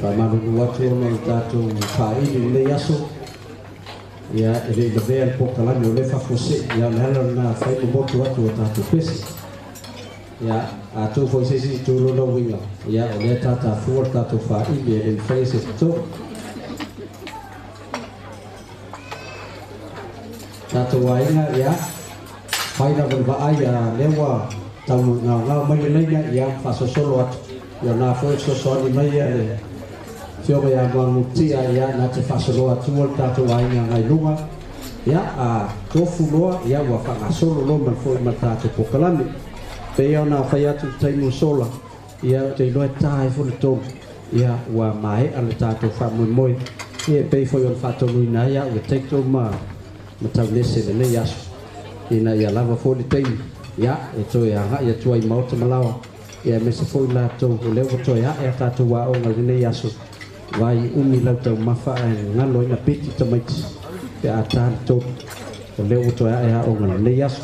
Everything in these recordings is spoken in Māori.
Whamanunu atu ono tātou whaini le aso. Ia ele le vea le pokalani o le whafose. Ia le hala na whainu motu atu o tātou pesi. Ia atu fo sesi tūro no winga. Ia o le tātou fuor tātou whaini e le whaise tō. Tātou wainga ia whaina waai a lewa tau ngau mai leina ia whasosolo atu. Ia nā fwoi sosoani mai ia le Fioga ya mutia ya na te fasoloa tuol tātou ainga ngai lunga. Ia a tofu loa ia wa whangasolo lo man foi ma tātou pokalani. Pea na whai atu taimu sola. Ia te loe tāi fwole tō. Ia wa mai ale tātou whamui moi. Ia pei foi on whatonui na ia ua teikto ma tau nese le nei aso. Ina ia lava fwole teimu. Ia e toi anga ia tuai mauta malawa. Ia mese foi la tō o leo toi ha e tātou wa o ngai nei aso. Vai umi lau tau mawha ngalo ina piti tamaiti pe a tāri tō o leo to e a o ngana nei aso.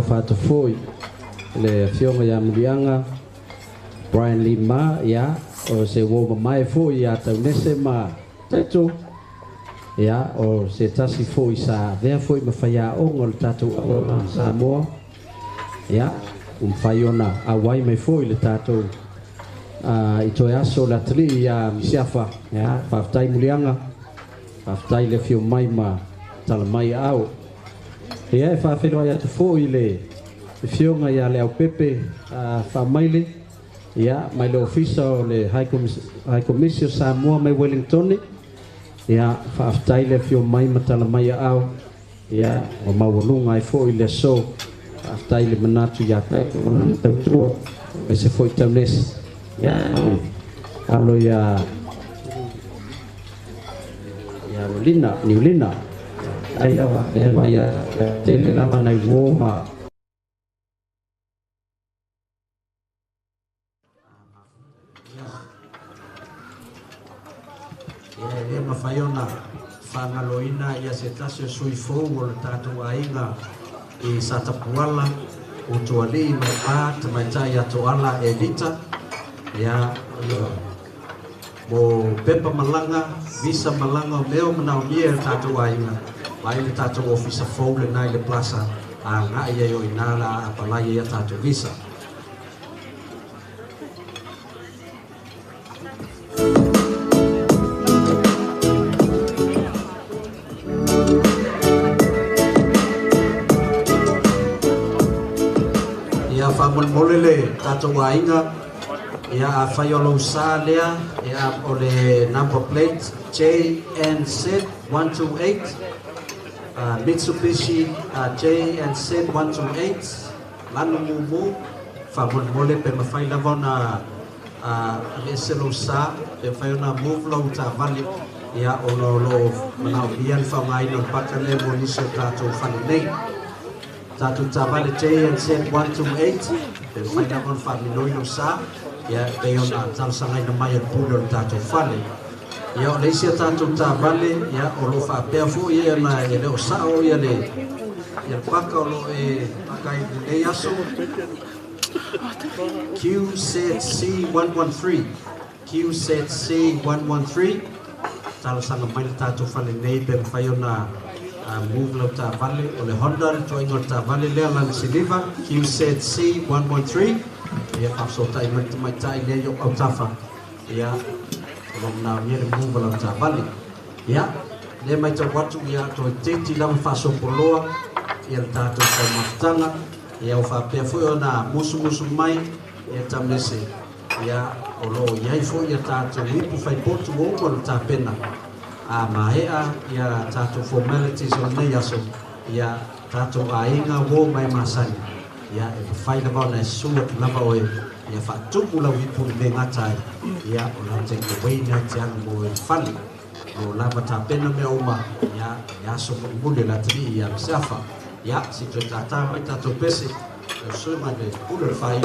Fealofa'i le fionga ya Mulianga Brian Lima ya o se wo mai fo ya tau nese ma teto ya o se tasi fo sa vea fo ma faya o ngol tatu o sa mo ya fayona awai mai fo le tatu i toi aso la tri ya Misiafa ya faftai Mulianga faftai le fio mai ma tala mai au ia e whawhenua ia te fōi le fionga ia le au pepe whamaile ia mai le ofisa o le High Commission Samoa mai Wellington ia whawhetai le fio mai matala mai au ia o mawalunga e fōi le so whawhetai le manatu ia tautua e se fōi taunes ia alo ia New Lina ai awa e mai a tele lama nai woma e mawhaiona whangaloina ia se tasio sui fōu o le tātou ainga i Satapuala o tuali mai a tamaitai ato ala e lita ia mo pepa malanga visa malanga o meo manao nia le tātou ainga mai le tātou ofisa fōu le nai le plasa a ngā ia o inala a palai ia tātou visa. Ia whamolmole le tātou ainga ia a whaiolo sa lea ia o le number plate JNZ 128 Mitsubishi JNZ 128 lanu mumu whamolmole pe mawhai lava na eselo sa pe whaiona move lau ta vali ia o lo manao bian whaungai no pakale mo nisio tātou whani nei tātou ta vali JNZ 128 pe whai lava whamiloi no sa ia pe ona talsangai na mai pulo tātou whani ia o leisia tātou tā vale ia o lo whapea fu ia na e leo sao ia le ia paka o lo e pakai e aso QZC 113 QZC 113 tala sanga mai tātou whale nei pe whaiona move lau tā vale o le Honda to ingo tā vale lea lan siliva QZC 113 ia whapsota i mai tai lea yo au tafa ia long na mere move la ta vale ya le mai to watu ya to teti la faso poloa ya ta to ko maftanga ya fa pe fo na musu mai ya tamnese ya olo ya fo ya ta to lipu fai portu wo ko ta pena a maea ya ta to formalities on ne ya so ya ta to ainga wo mai masani ya e fai na ba na su na ba o ia whatupu lau hipu me ngatai ia o lau te kawaina te anu mo e whali o lava ta pena me oma ia so mule la tri ia Misiafa ia si tu tata mai tato pese o sui mai le pule whai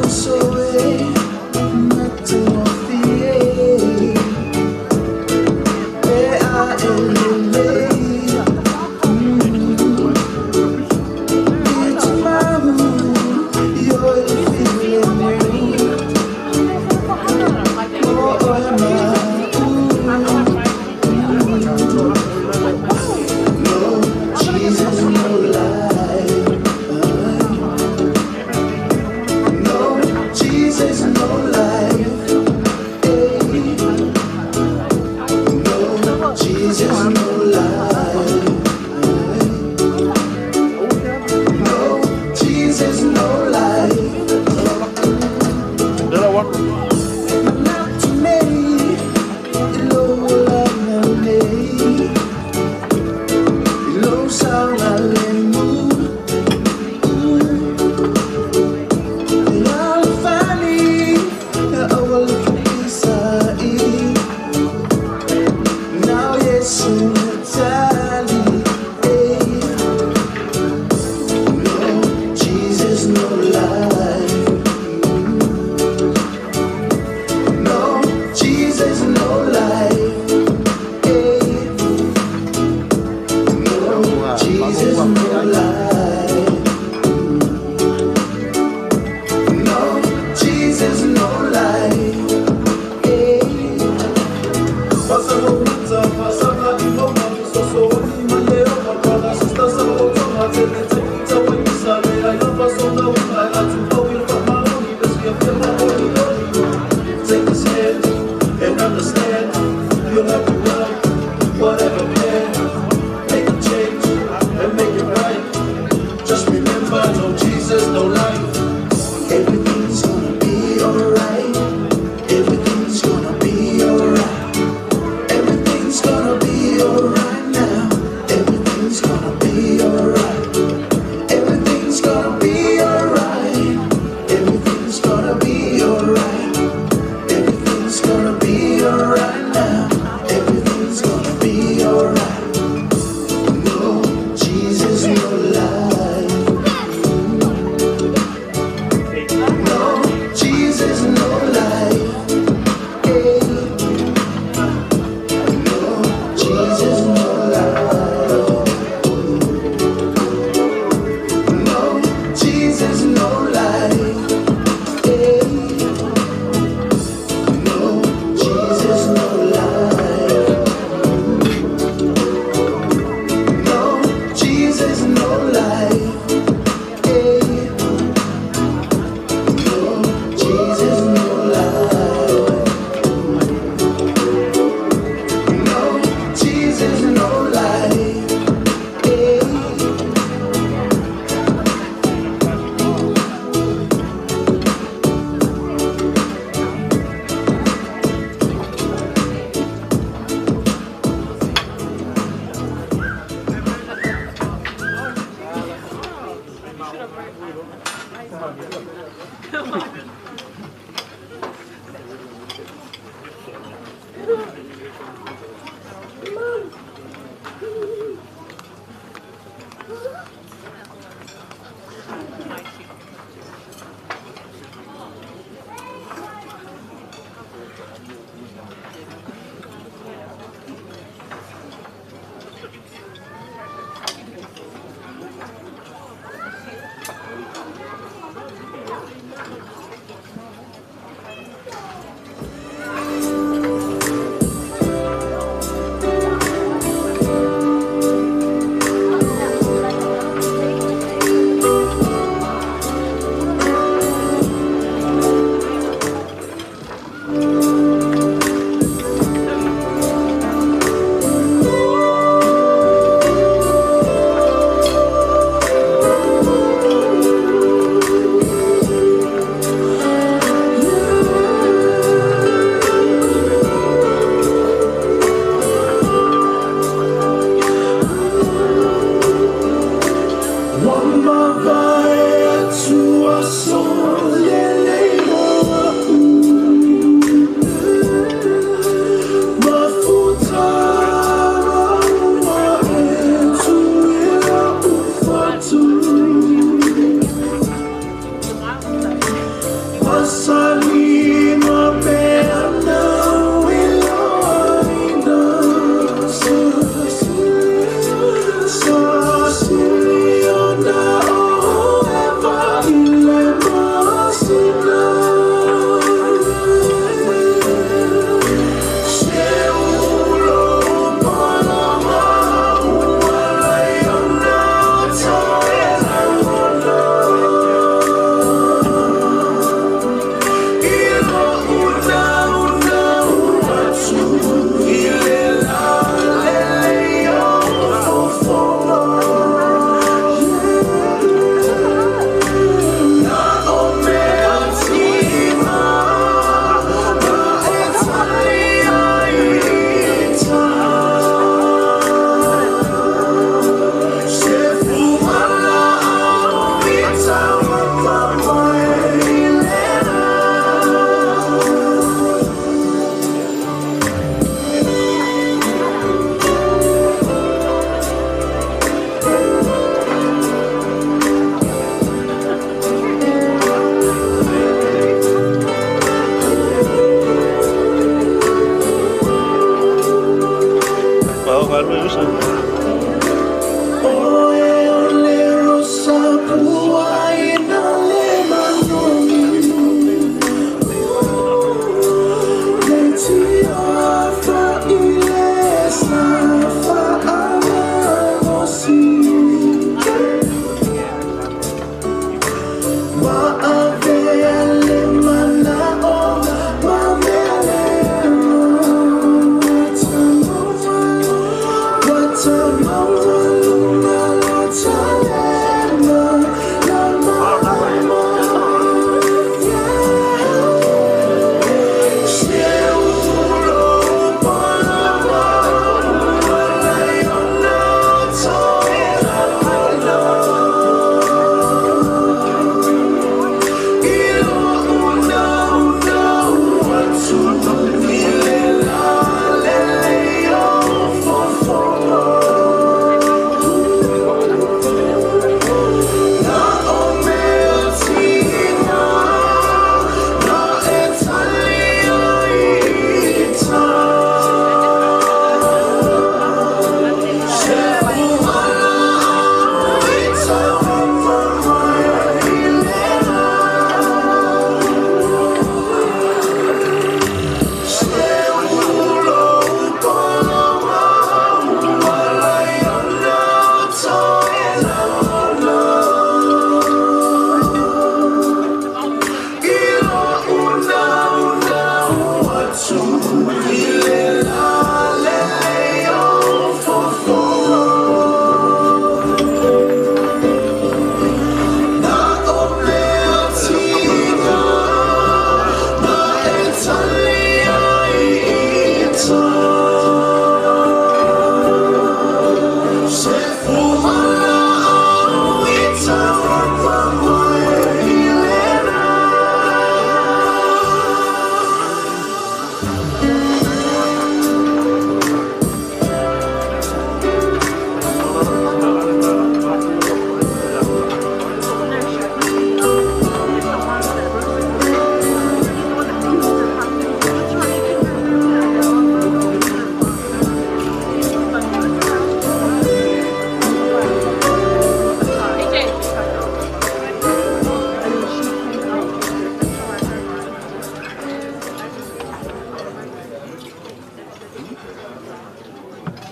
So Everything's gonna be alright now. Everything's gonna be alright. No, Jesus, no life. No, Jesus, no life. Hey. No, Jesus, no life. No, Jesus, no life. Hey. No, Jesus, no life. No, Jesus, no life. Hey. No, Jesus, no life. No, Jesus, no life. Hey. What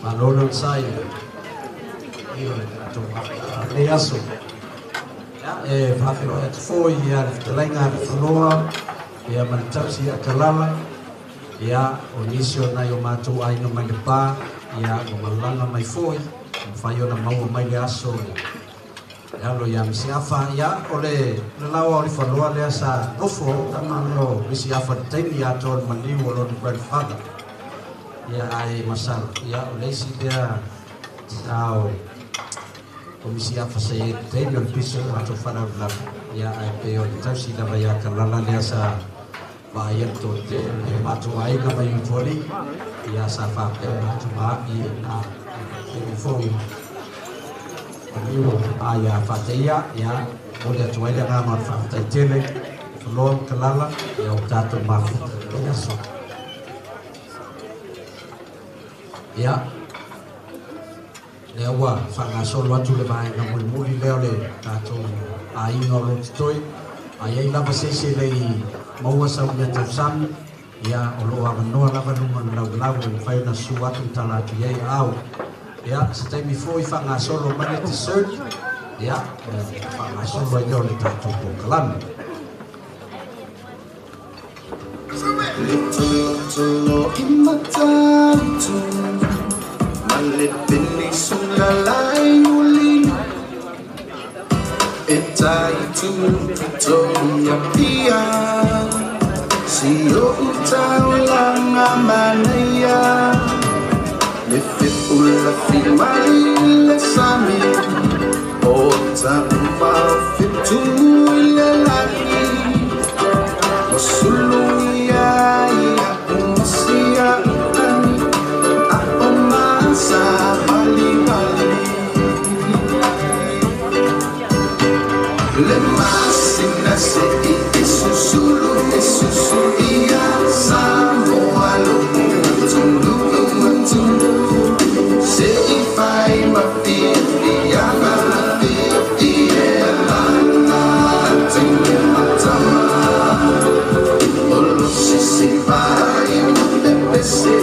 Malolo sai. Le aso. Fafelo e foi ia lenga floa ia mantapsi akalala ia onisio na yo matu ai no mandepa ia gomalanga mai foi faio na mau mai le aso ia lo ia misiafa ia ole le lawa oli faloa le sa ofo tamano misiafa teni ia ton mani wolo de grandfather ia ai masal ia ole si dia sao o Misiafa se teni on piso ato fana la ia ai pe o tausi da vai akalala le sa vai to te matu ai na vai utoli ia sa fa pe matu mai na e foi o ai a fateia ia o le tuai da ma fa tai tele lo kalala ia o tato ma ia so ia Lewa fanga solo atu le mai na muli leo le tato ai no lo toi ai la pasese le maua sa una tausan ya o lo ava no la va no na la fai na su atu tala tu ye au ya se te mi foi fanga solo mane te search ya fanga solo ai le tato ko kalam Little in my time Malipini sungalay uli Etay tutoya pia Siyo utaw lang amanaya Lifit ula filmay lasami Ota umafit tulalaki Masuluya masya sa bali-bali Lemasin na si isusulu iya sa moalo Matulu Si ifay mapipiyama Ielana ating matama Olo sisipay mapepese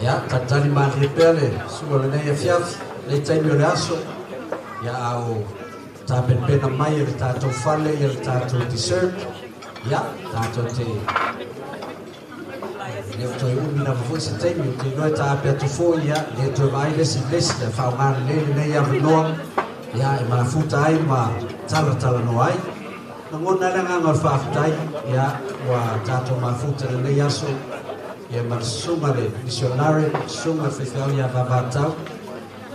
Ya, tatali mali pele, suolo nei fiaf, nei taimi le aso. Ya au tapen pena mai le tato fale, le tato dessert. Ya, tato te. Le to umi na fu se taimi te no ta pe to fo ya, le to mai le si le fa ngal le nei ya no. Ya, ma futa ai ma tala no ai. Ngona la ngal fa tai ya wa tato ma futa le nei aso. Ya marsuma le missionary suma fefau ya babatau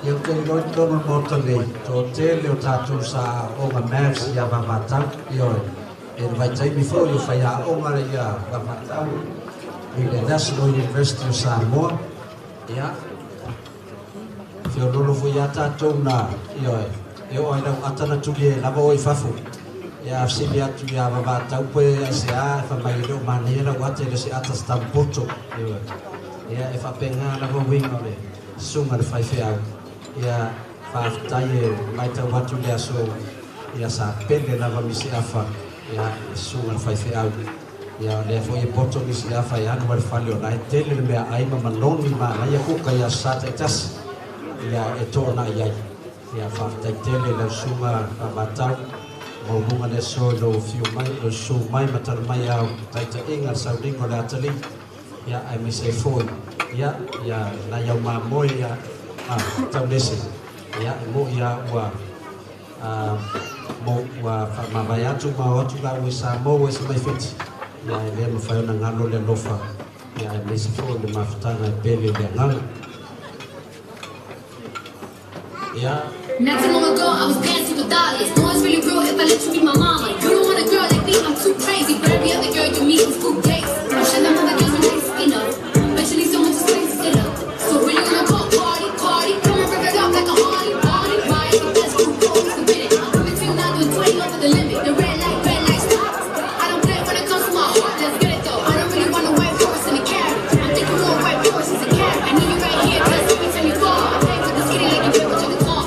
ya te loi tono motone to tele o tatu sa onga mavs ya babatau yo vai tai before you faya onga ya babatau in the National University of Samoa ya fio lolo fu ya tatu na yo ai na atana tulie na bo i fafu ya sibia tu ya babatau pe sia fa mai do manera wate le si atas tampoto ya e fa penga na bo winga le sunga le fai fea ya fa taie mai ta watu le so ya sa pende na va Misiafa ya sunga le fai fea ya le fo e poto Misiafa ya no le fale ona e tele le mea ai ma manoni ma ya ku ka ya sa te tas ya e tona ya fa ta tele le sunga babatau Maumunga le so lo fiu mai lo so mai matar mai au taita inga saudingo le atali ya ai mi se foi ya na ya ma moi ya tau lesi ya mo ya wa ma vai atu ma watu la wisa mo wisa mai fiti ya le mo fa na ngalo le lofa ya ai mi se foi le mafutana pele le ngalo ya. Not too long ago, I was dancing with dollars. No one's really real if I let you be my mama. You don't want a girl like me, I'm too crazy. But every other girl you meet is food dates. I'm sure them other girls are nice, eventually someone just makes it up. So when you gonna go party? Come and rev it up like a Harley. Ride the best group, always forbidden. I'm coming to you now doing 20 over the limit. The red light stop. I don't play when it comes to my heart, let's get it though. I don't really want a white horse in a carrot. I'm thinking more white horse is a carrot. I need you right here, just every time you fall. I play with the skinny like you play with your guitar.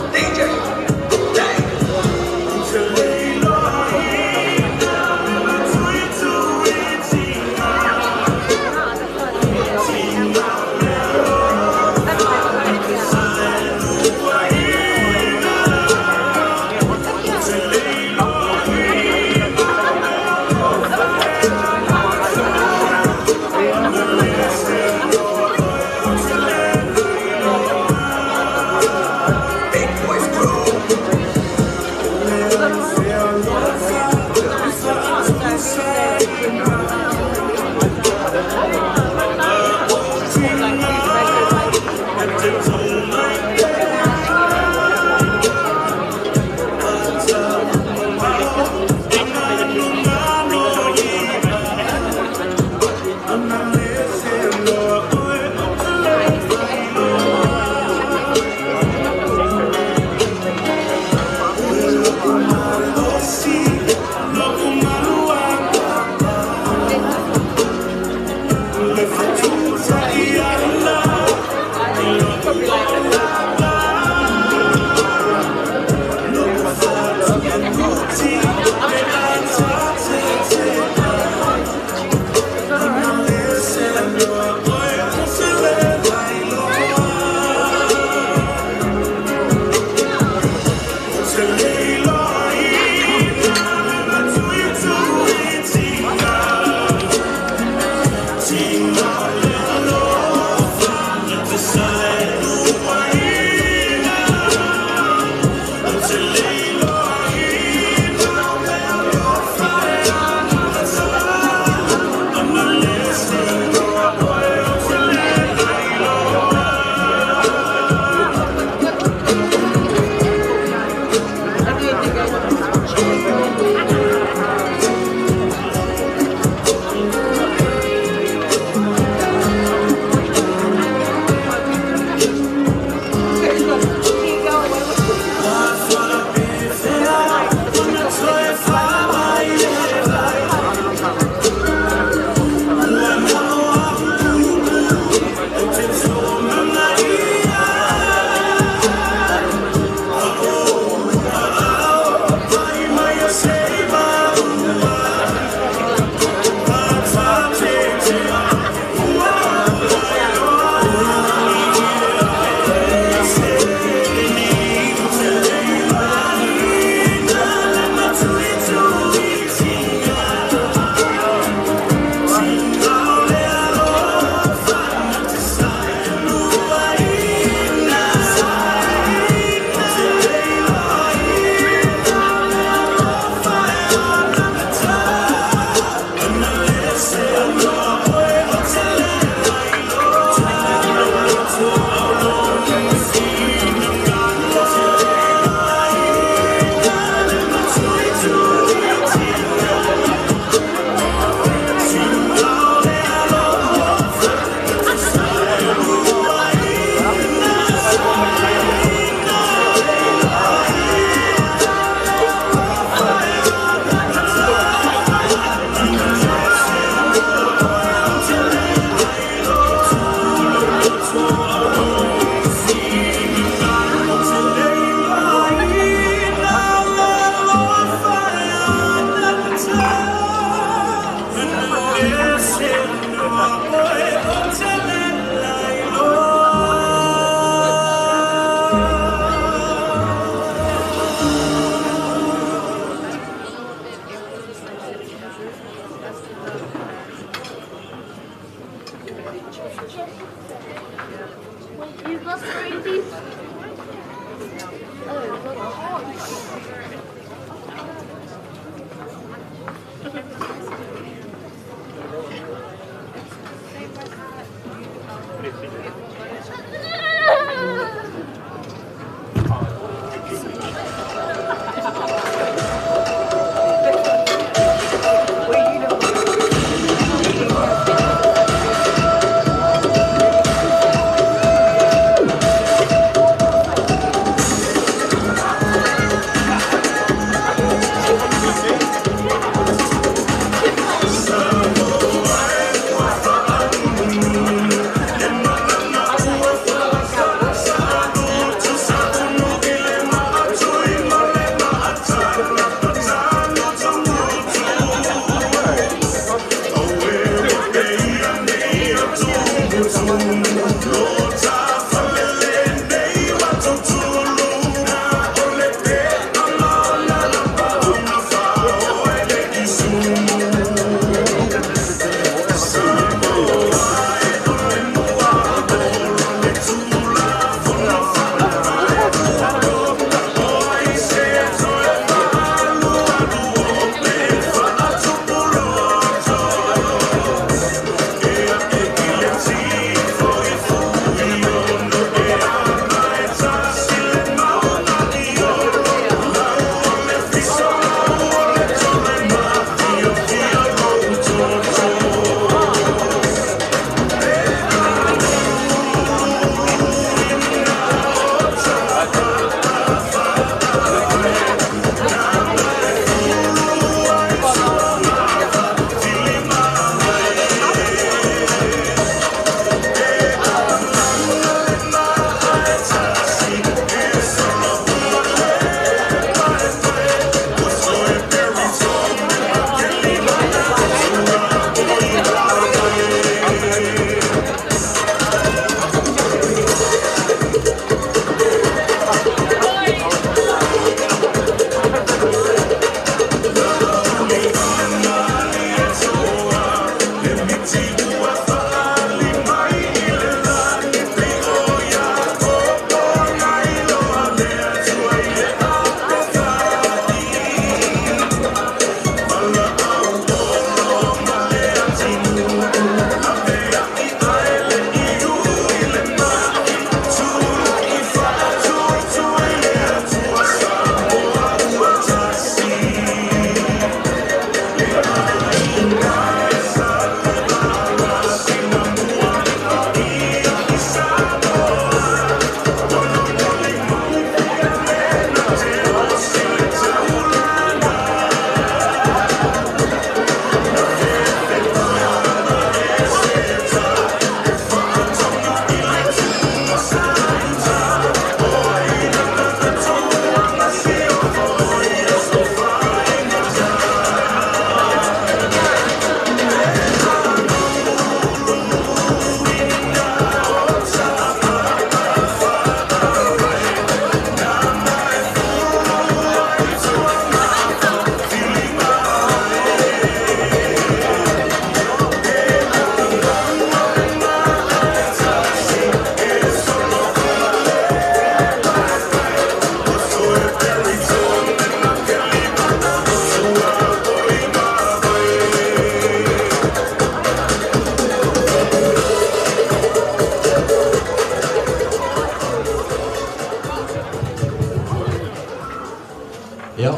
You got crazy.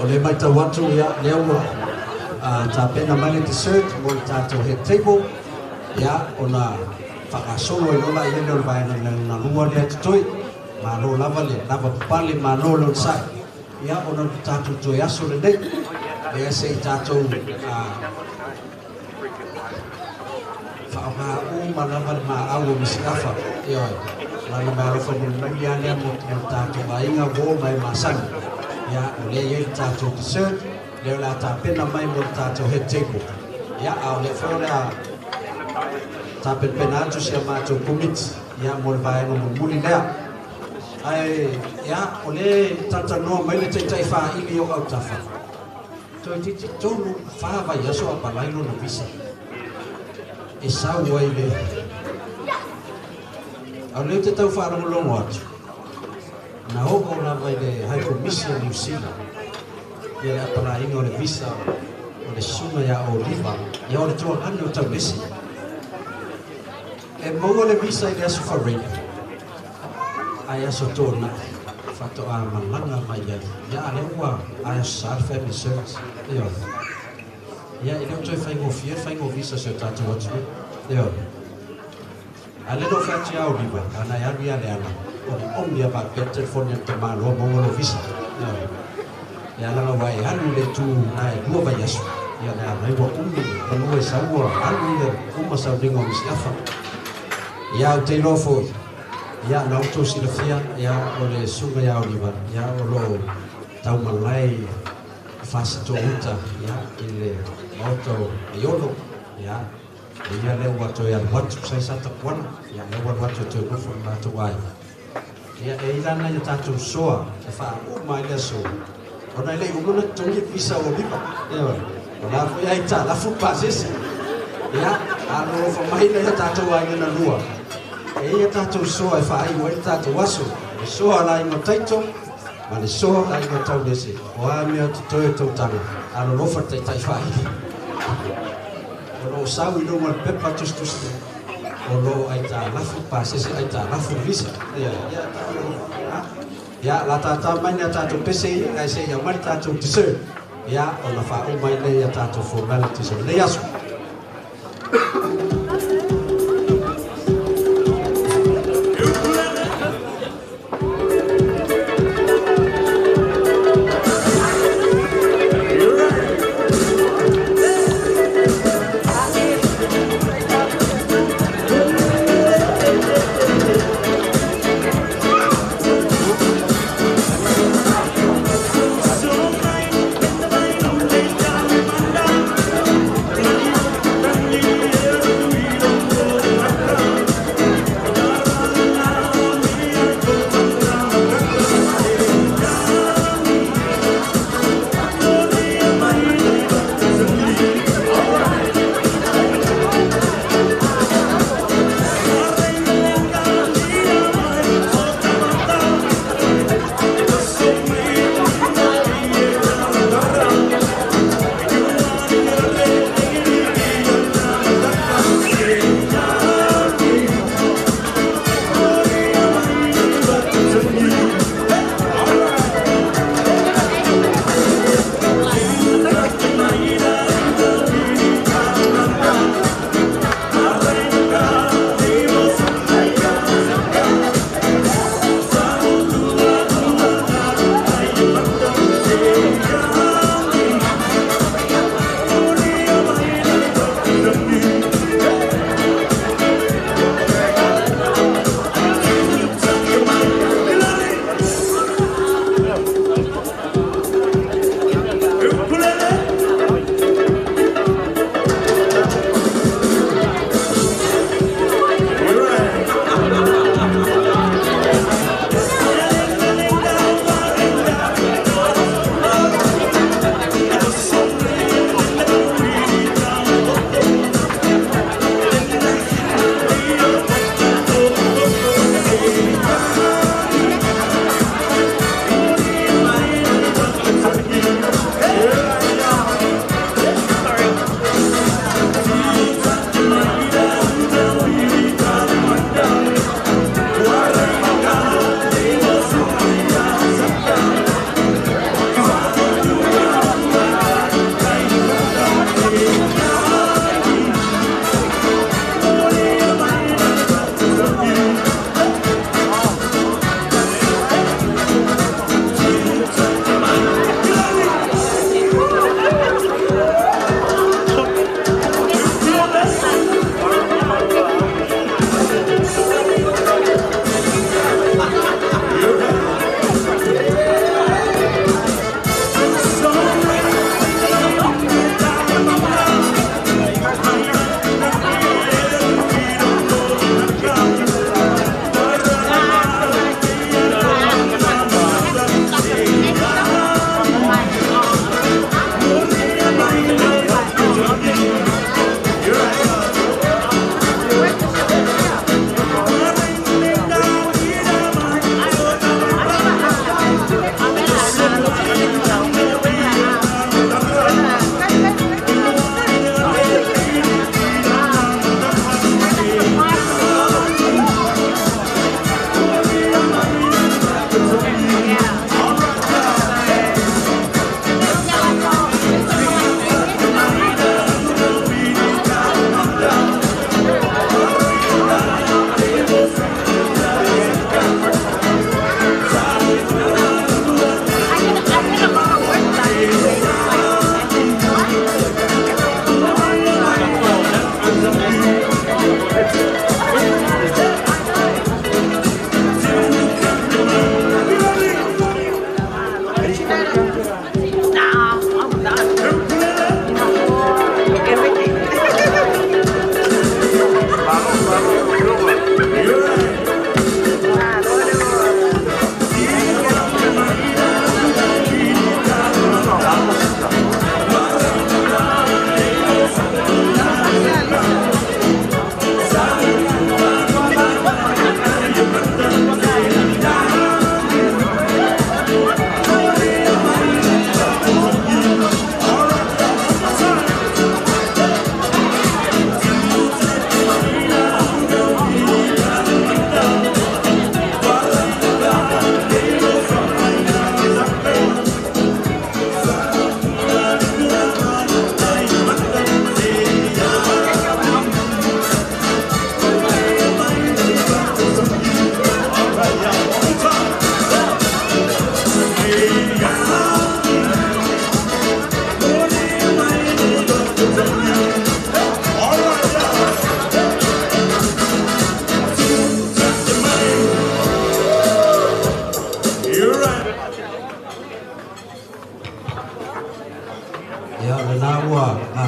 o le mai tau atu ia lea ua ta pena mai le dessert mo le tātou head table ia ona whakasolo e lola i lele o le vaena na lua lea tutoi ma lo lava le lava pale ma lo le sai ia ona tātou toi aso le nei lea se i tātou whaonga o ma lava le ma au o Misiafa ia lana mai alofa ni mai ia lea mo tātou vainga wo mai masani ia o le ia tātou dessert leo la ta pena mai mo tātou head table ia au le whaora ta pena atu sia mātou kumit ia mo le vaenga mo muli lea ai ia o le tata noa mai le teitai wha ili o au tafa toi titi tonu whaava i aso a palailo na visa e sau ai le Au leo te tau whaalongolongo atu. Na hoko na vai le hai komisia New Zealand. Ia le apara inga o le visa o le sunga ia o liva. Ia o le tua ane o tau lesi. E maua le visa i le aso whareina. Ai aso tōna. Whato a malanga mai ia. Ia le ua ai aso South Family Service. Ia. Ia i leo toi whaingo visa se o tātou atu. Ia. A le no whati au liva. Ana ia ria le ana. O le omia ba pe telefoni te malo mo lo visa. Ya la vai anu le tu nai dua vai asu. Ya na mai wa umi no e saua anu le uma sa ringo Misiafa. Ya te lo foi. Ya na auto silafia ya o le sunga ya oliva. Ya o lo tau malai fasa to uta ya ile auto yolo ya. Ya le wa to ya watu sai sata kwana. Ya le wa watu to go from that why. Ia e ilana ia tātou soa, e wha o mai lea soa. O nei lei umuna tongi visa o lipa. Ia wa, o la fo ia i tā, la fu pāsese. Ia, alo o wha mai lea tātou ai ngana lua. E ia tātou soa e wha ai o e tātou aso. E soa la ingo taito, ma le soa la ingo tau lese. O a mea tutoe tau tanga, alo lofa taitai wha ai. O lo sau i longa pepa tustustu. O lo ai tā lafu pāsese, ai tā lafu visa. Ia, la tātā mai nea tātou pese i, kai se ia mari tātou dessert. Ia, o la wha o mai lea tātou formalities o le aso. So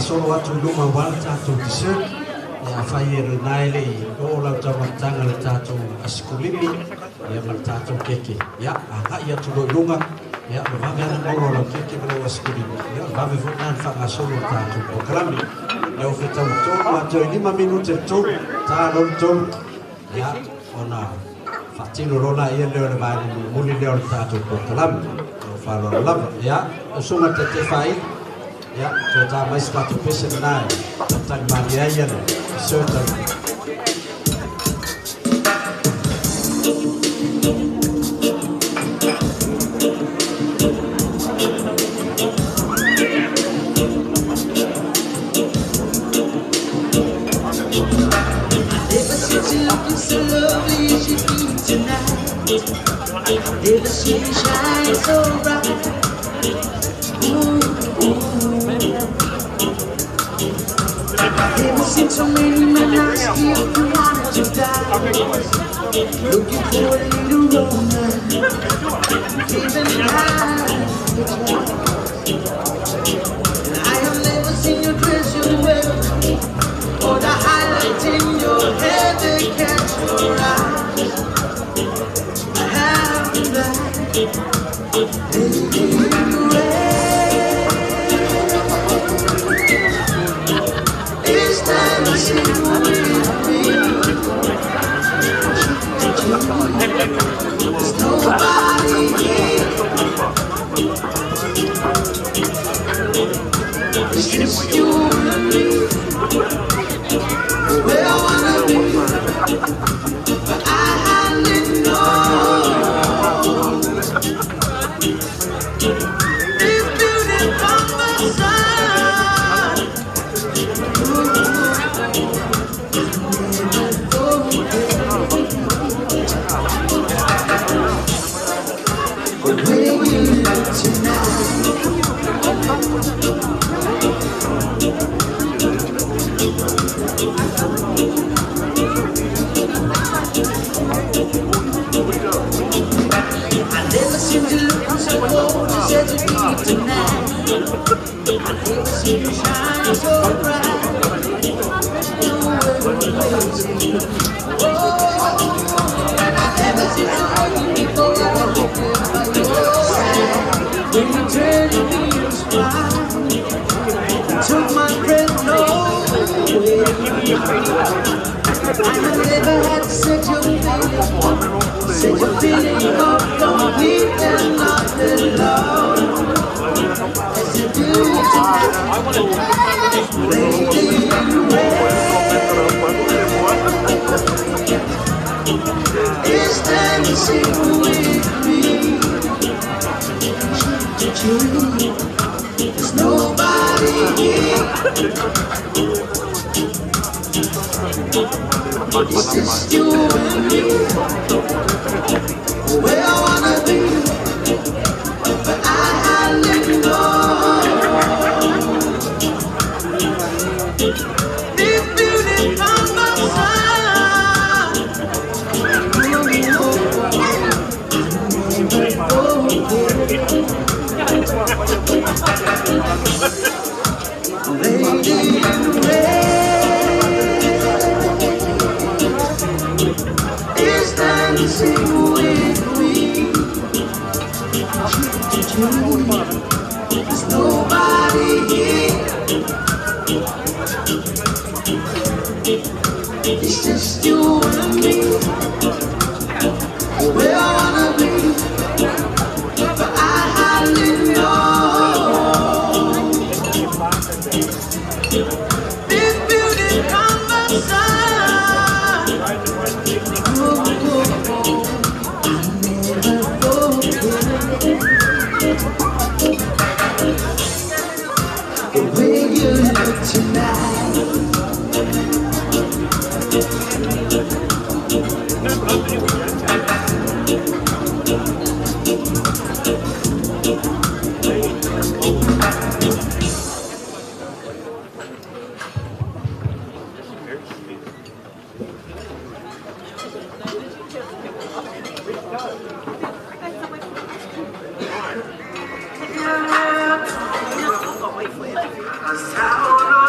solo atu luma wala tātou dessert. Ia whai e renai le i o lau tamatanga le tātou asikulimi. Ia ma le tātou keke. Ia, aha ia tu loi lunga. Ia, le vave ana moro lau keke me lau asikulimi. Ia, vave funan whanga solo tātou programi. Leo whetau tōru ato i 5 minute tōru. Tā lori tōru. Ia, ona whatino rona ia leo le vai muli leo le tātou programi. Whālora lava. Ia, o sunga te whai. Ja, so da mais got a bisschen nai. Dann mal ja ja. So dann. Ever since you looking so lovely as you do tonight. Ever since you shine so bright. Ever since so many men asked you if you wanted to die. Looking for a little romance. Even I have never seen you dress your well, or the highlight in your hair that catch your eyes. I have that. It's dancing with me. There's nobody here. It's just you and me. Where I wanna be, but I hardly know. This beauty from the sun. Where we live tonight. I never seen you looking so gorgeous as you do tonight. I never seen you shine so bright. Oh, and I never seen you before. When you turn to me and smile, you took my breath away. I have never had such a feeling of complete and utter love as you do tonight. Lady in red is dancing with me. There's nobody here. It's just you and me. Where I wanna be, but I hardly know. This beauty from my side. Lady in red is dancing with me. There's nobody here. It's just you and me. Where I wanna be, but I hardly know. This beauty from the sun. I never forget the way you look tonight. That's how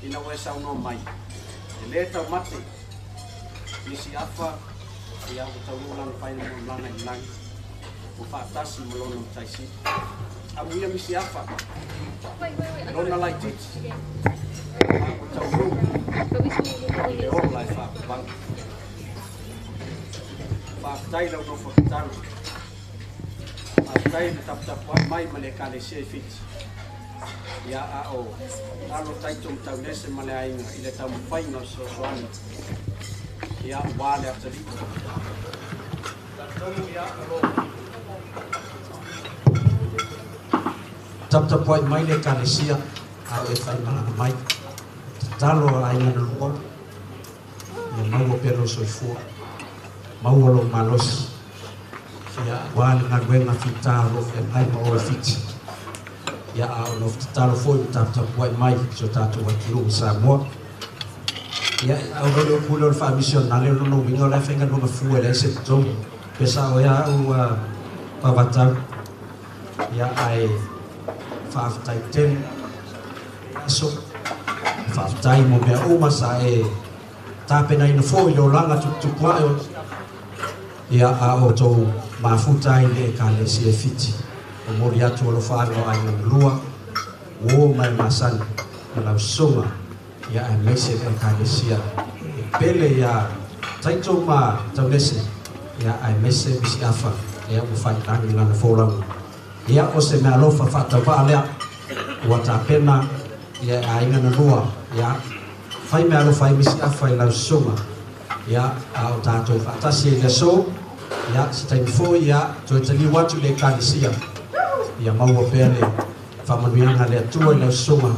ina ue saunoa mai e lē taumate Misiafa ia o taululaga faina mololaga i lagi o faatasi ma lona mataisi amuia Misiafa lona laititi o taulu i le ola e faapavaga faafetai lau nofo katalu faafetai le taputapu ai mai ma le ekalesia i fiti ia o alo taito mtaunese ma le aiga i le taumafaiga o soasoani ia ua le atalii tatonu ia alo taputapu ai mai le ekalesia ao e faimalaga mai tatalo aiga na lua ia maua pea lo soifua maua lo malosi ia ua le galuega fitalo ai ma oe fiti ia ao no tatalo foi taputapu ai mai so tatou aituluga Samoa ia au le pule o le faamisionale lona uiga o le afaigaluga fua e le se tatou pe sa o ia ua pavatau ia ae faafetai tele aso faafetai mo mea uma sa e tapenaina foi le olaga tukutuku ae ia a o tou mafuta ai le ekalesia fiti o mori atu o lo whaanga o aina lua o mai masani o lau songa ia e meise e kalesia e pele ia taito ma taunese ia e meise Misiafa ia o whaitangi ngana fōlangu ia o se mea lofa whatawha lea ua tā pena ia e aina na lua ia whai mea lofa i Misiafa i lau songa ia a o tātou whatasi e le so ia si taimi fō ia toi tali watu le kalesia ia maua pea le whamanuianga le atua i lau songa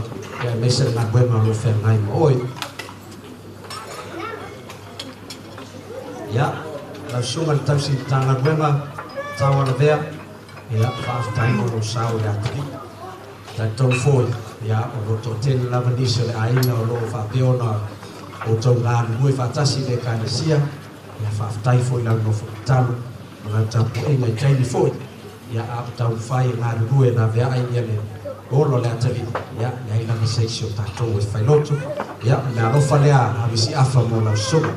ia mese ngā buema lo whengai ma oi ia lau songa le tausi tanga buema tawa la vea ia whaafetai mo lo sao ia tiri tai tau foi ia o lo to tene lava nisi le aina o lo whapeona o tau ngā mui whatasi le kalesia ia whaafetai foi lau no whakitalu mga tapu e ngai taini foi ia a tau fai ngā rue na vea ai ia le olo le atali ia ia ila ni seisio tatou e whailotu ia me alofa lea a Misiafa mo lau songa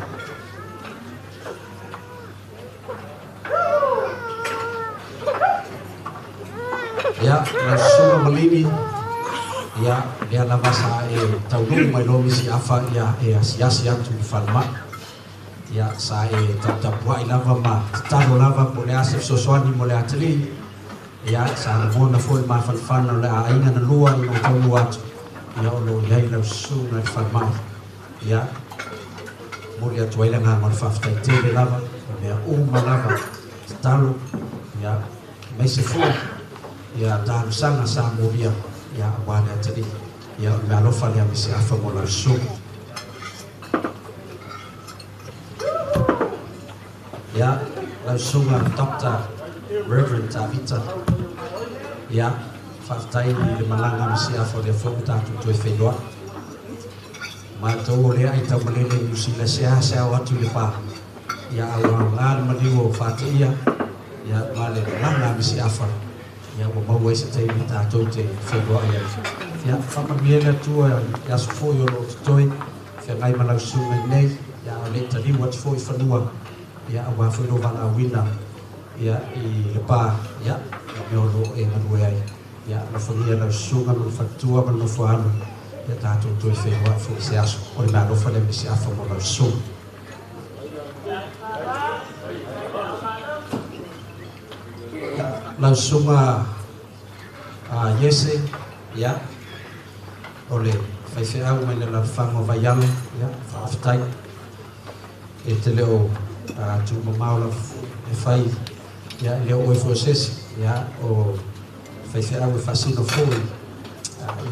ia lau songa malini ia ia lava sa e taunui mai lo Misiafa ia e asiasi atu i whanama ia sa e taputapua i lava ma talo lava mo le asef sosoani mo le atali ia sa na mona foi ma falfana le ainga na lua i no tau atu ia o lo iai lau sunga i whanmai ia Mulia tuaila ngā ngā whaftai tere lava, mea uma lava, talo, ia meise fua, ia tālu sanga sa mulia, ia wane atari, ia mea lofa lea Misiafa mo lau sunga. Ia lau sunga Dr. Reverend Tavita, ia whaftai ni le malanga Misiafa lea whau tātu tue whenua. Mātou o lea i tau malele i usila sea watu le pā. Ia awa ngāre maniu o whāte ia male langa Misiafa. Ia o mau eisa te i tātou te whenua ia. Ia whakamiele atua ia sofoi o lo tutoi. Whia ngai malau sunga i nei. Ia o le taliu atu fo i whanua. Ia awa whaino wanga wina. Ia i le pā. Ia me o lo e manue ai. Ia na whangia lau sunga no whatua manu whaanu. Ia tātou tui whenua fu se aso. O le mea lofa le Misiafa mo lau sunga. Lau sunga Yese, ia, o le whaiwheau mai le lau whango vaialo, ia, whaafetai. E te leo tu mamau lau e whai, ia, leo oe fuosesi, ia, o whaiwheau e whasino fōi,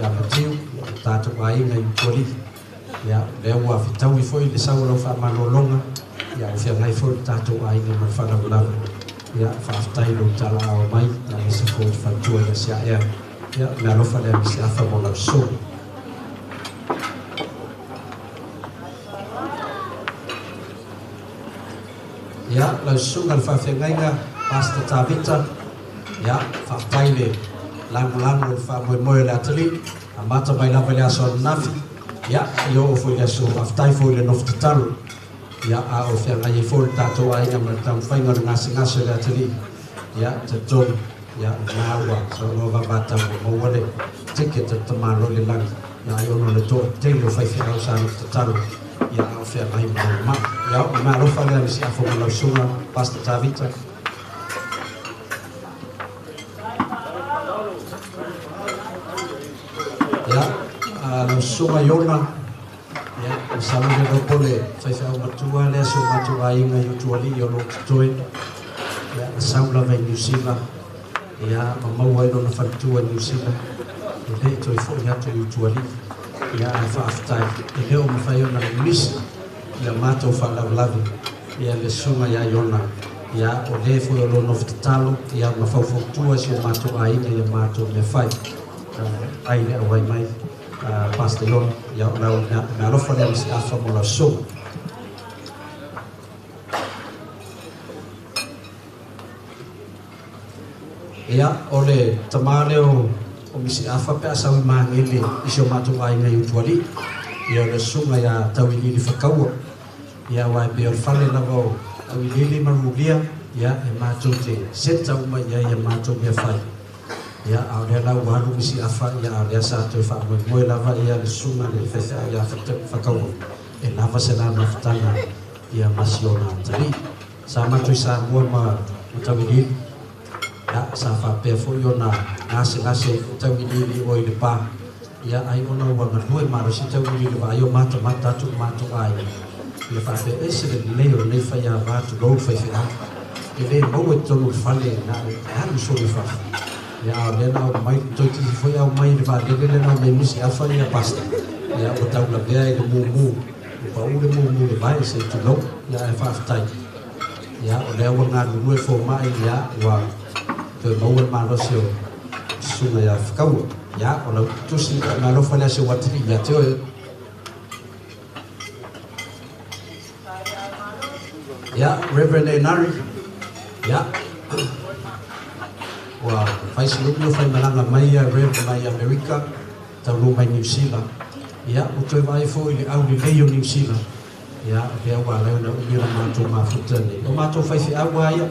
ia matiu, tātou ainga i tuari, ia, leo ua whitau i fōi le sau lau whaamanolonga, ia, o whiangai fōi tātou ainga ma whanau ia whaafetai lo tala ao mai, ia ese fōi whantua ia sia ea, ia mea lofa lea Misiafa mo lau so. Ia, lau sunga le whawhengainga, Pastor Tavita, ia, whaafetai le langu le whamoemoe le atali, a mata mai lava le aso nafi, ia, i o fōi le aso, whaafetai fōi le nofu tatalu, ia a o whiangai e fōi tātou ainga ma tau whainga ngase le atali, ia, te tonu, ia, ngāua, so no wawatau o mawale, tike te tamalo le langi, ia, i ono le tō, teilo whaiwhiau sa no tatalu, ia, a o whiangai ma, ia, o mea rofa lea Misiafa mo lau sunga, Pastor Tavita. Ia, lau sunga Iona, ia, o salune no pole, whaiwhiau matua, lea so matua inga i utuali i o lo tutoi, ia, na saula vai New Zealand, ia, mamau aino na whanatua New Zealand, e le toi fōi atu i utuali, ia, a whaafetai, e leo mawhai ona le misi, ia mātou whalaulavi, ia le sunga ia Iona, ia, o le fōi o lo nofu tatalo, ia, mawhauwhautua si o mātou ainga ia mātou me whai, aile awai mai, Pastor Iona, ia o lau ngā rofa lea Misiafa mo lau sunga. Ia, o le tamale o Misiafa pe asau i mangele i si o mātou ainga i utuali, ia o le sunga ia tauilili whakaua, ia wai pe o whale lava o tauilili marulia, ia e mātou te seta uma ia mātou mea whai. Ia au le lau waru Misiafa, ia au lea sa tui whamoe lava ia le sunga le whewhea ia whakaua. E lava se la naftanga ia masiona tari. Sa matui sa mua ma tauilili, ia sa whapea fo i ona ngase tauilili o i le pā. Ia ai ona wanga nue maro si tauilili wa ai o mata atu mātou ai. Ia whapea ese le leo nei whai a vātu lou whaiwhea. E le mau e tonu whale na e haru sori whafu. Ia le nao mai toi tisi foi au mai le vālele le nao mai Misiafa ia Pastor. Ia o tau la vea i le mūmū. I pa ule mūmū le vai se tu lau. Ia e whaafetai. Ia o lea wa ngā nunue fō mai ia wa te maua mālosi o sunga ia whakaua. Ia o lau tusi ngā lofa lea se watiri ia te oe. Ia Reverend Enari. Ia wa fai silupio fai malanga mai a Rev mai Amerika tau lo mai New Zealand ia o toi vai fo i le au le leo New Zealand ia le au a leo na umira mātou mafutane o mātou fai fi au aia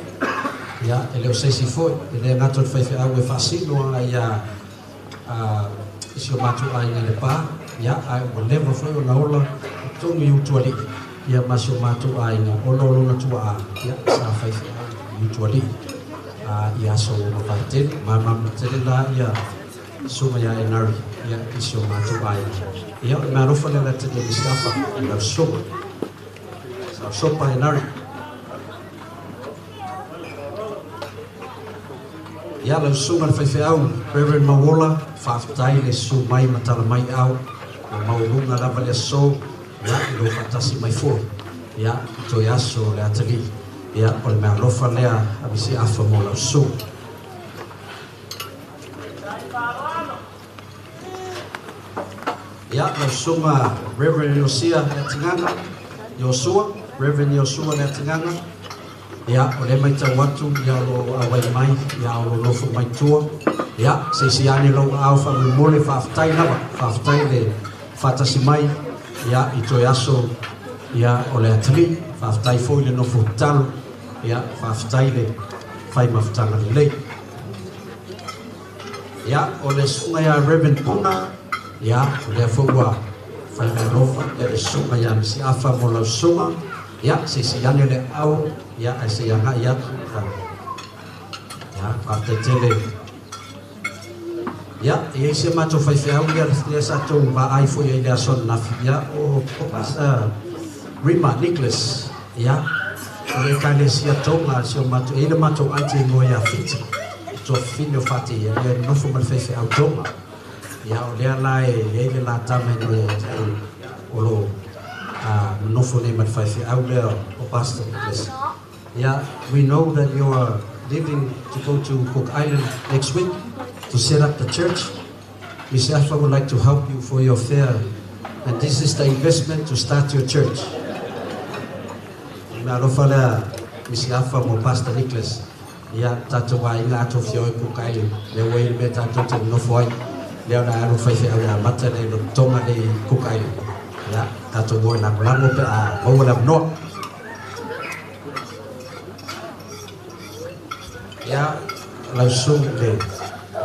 ia e leo seisi fo e le ngatou fai fi au e fasino a ia isi o mātou a inga le pā ia a o lewa fo o na ola tonu i utuali ia masi o mātou a inga o lolo na tua a ia sa fai fi au i utuali ia so mawhaitel, mamamutele la ia suma ia Enari, ia iso mātou ai. Ia mea rofa le te Misiafa, ia suma. sopa e nari. Ia lau sunga le whaiwheau, Reverend Mawola, whaafitai le su mai matala mai au, o maurunga lava le so, ia lo fatasi mai fo, ia toi aso le atali, ia o le mea lofa lea a Misiafa mo lau su. Ia lau sunga Reverend Yosia le tinganga, Yosua, Reverend Yosua le tinganga, ia o le mai tau atu ia lo awai mai ia o lo lofo mai tua ia se ane lo au fa mole fa aftai lava fa aftai le fatasi mai ia i toi aso ia o le atali fa aftai foi le nofo talo ia fa aftai le fai maftanga le ia o le sunga ia Reverend Puna ia o le foua fai me lofa le sunga ia Misiafa mo lau sunga ia se ane le au ia se anga ia ia patetele ia e se mato fai fau ia le sa to ba ai foi ia son na ia o pasa Rima Nicholas ia le kale sia tonga se mato e le mato anti mo ia fit to fino fati ia no fo mal fai fau tonga ia o le ala e le la tame o lo no for name at 5 out there or pastor. Yeah, we know that you are leaving to go to Cook Island next week to set up the church. Misiafa would like to help you for your fare, and this is the investment to start your church. Malofala Misiafa mo Pastor Nicholas. Yeah, tato wa inga ato fio Cook Island. Le way me tato te no foi. Le na alo fai fai mata le no tonga le Cook Island. Ya, tato boy na lango pe a o la no. Ya, la sung le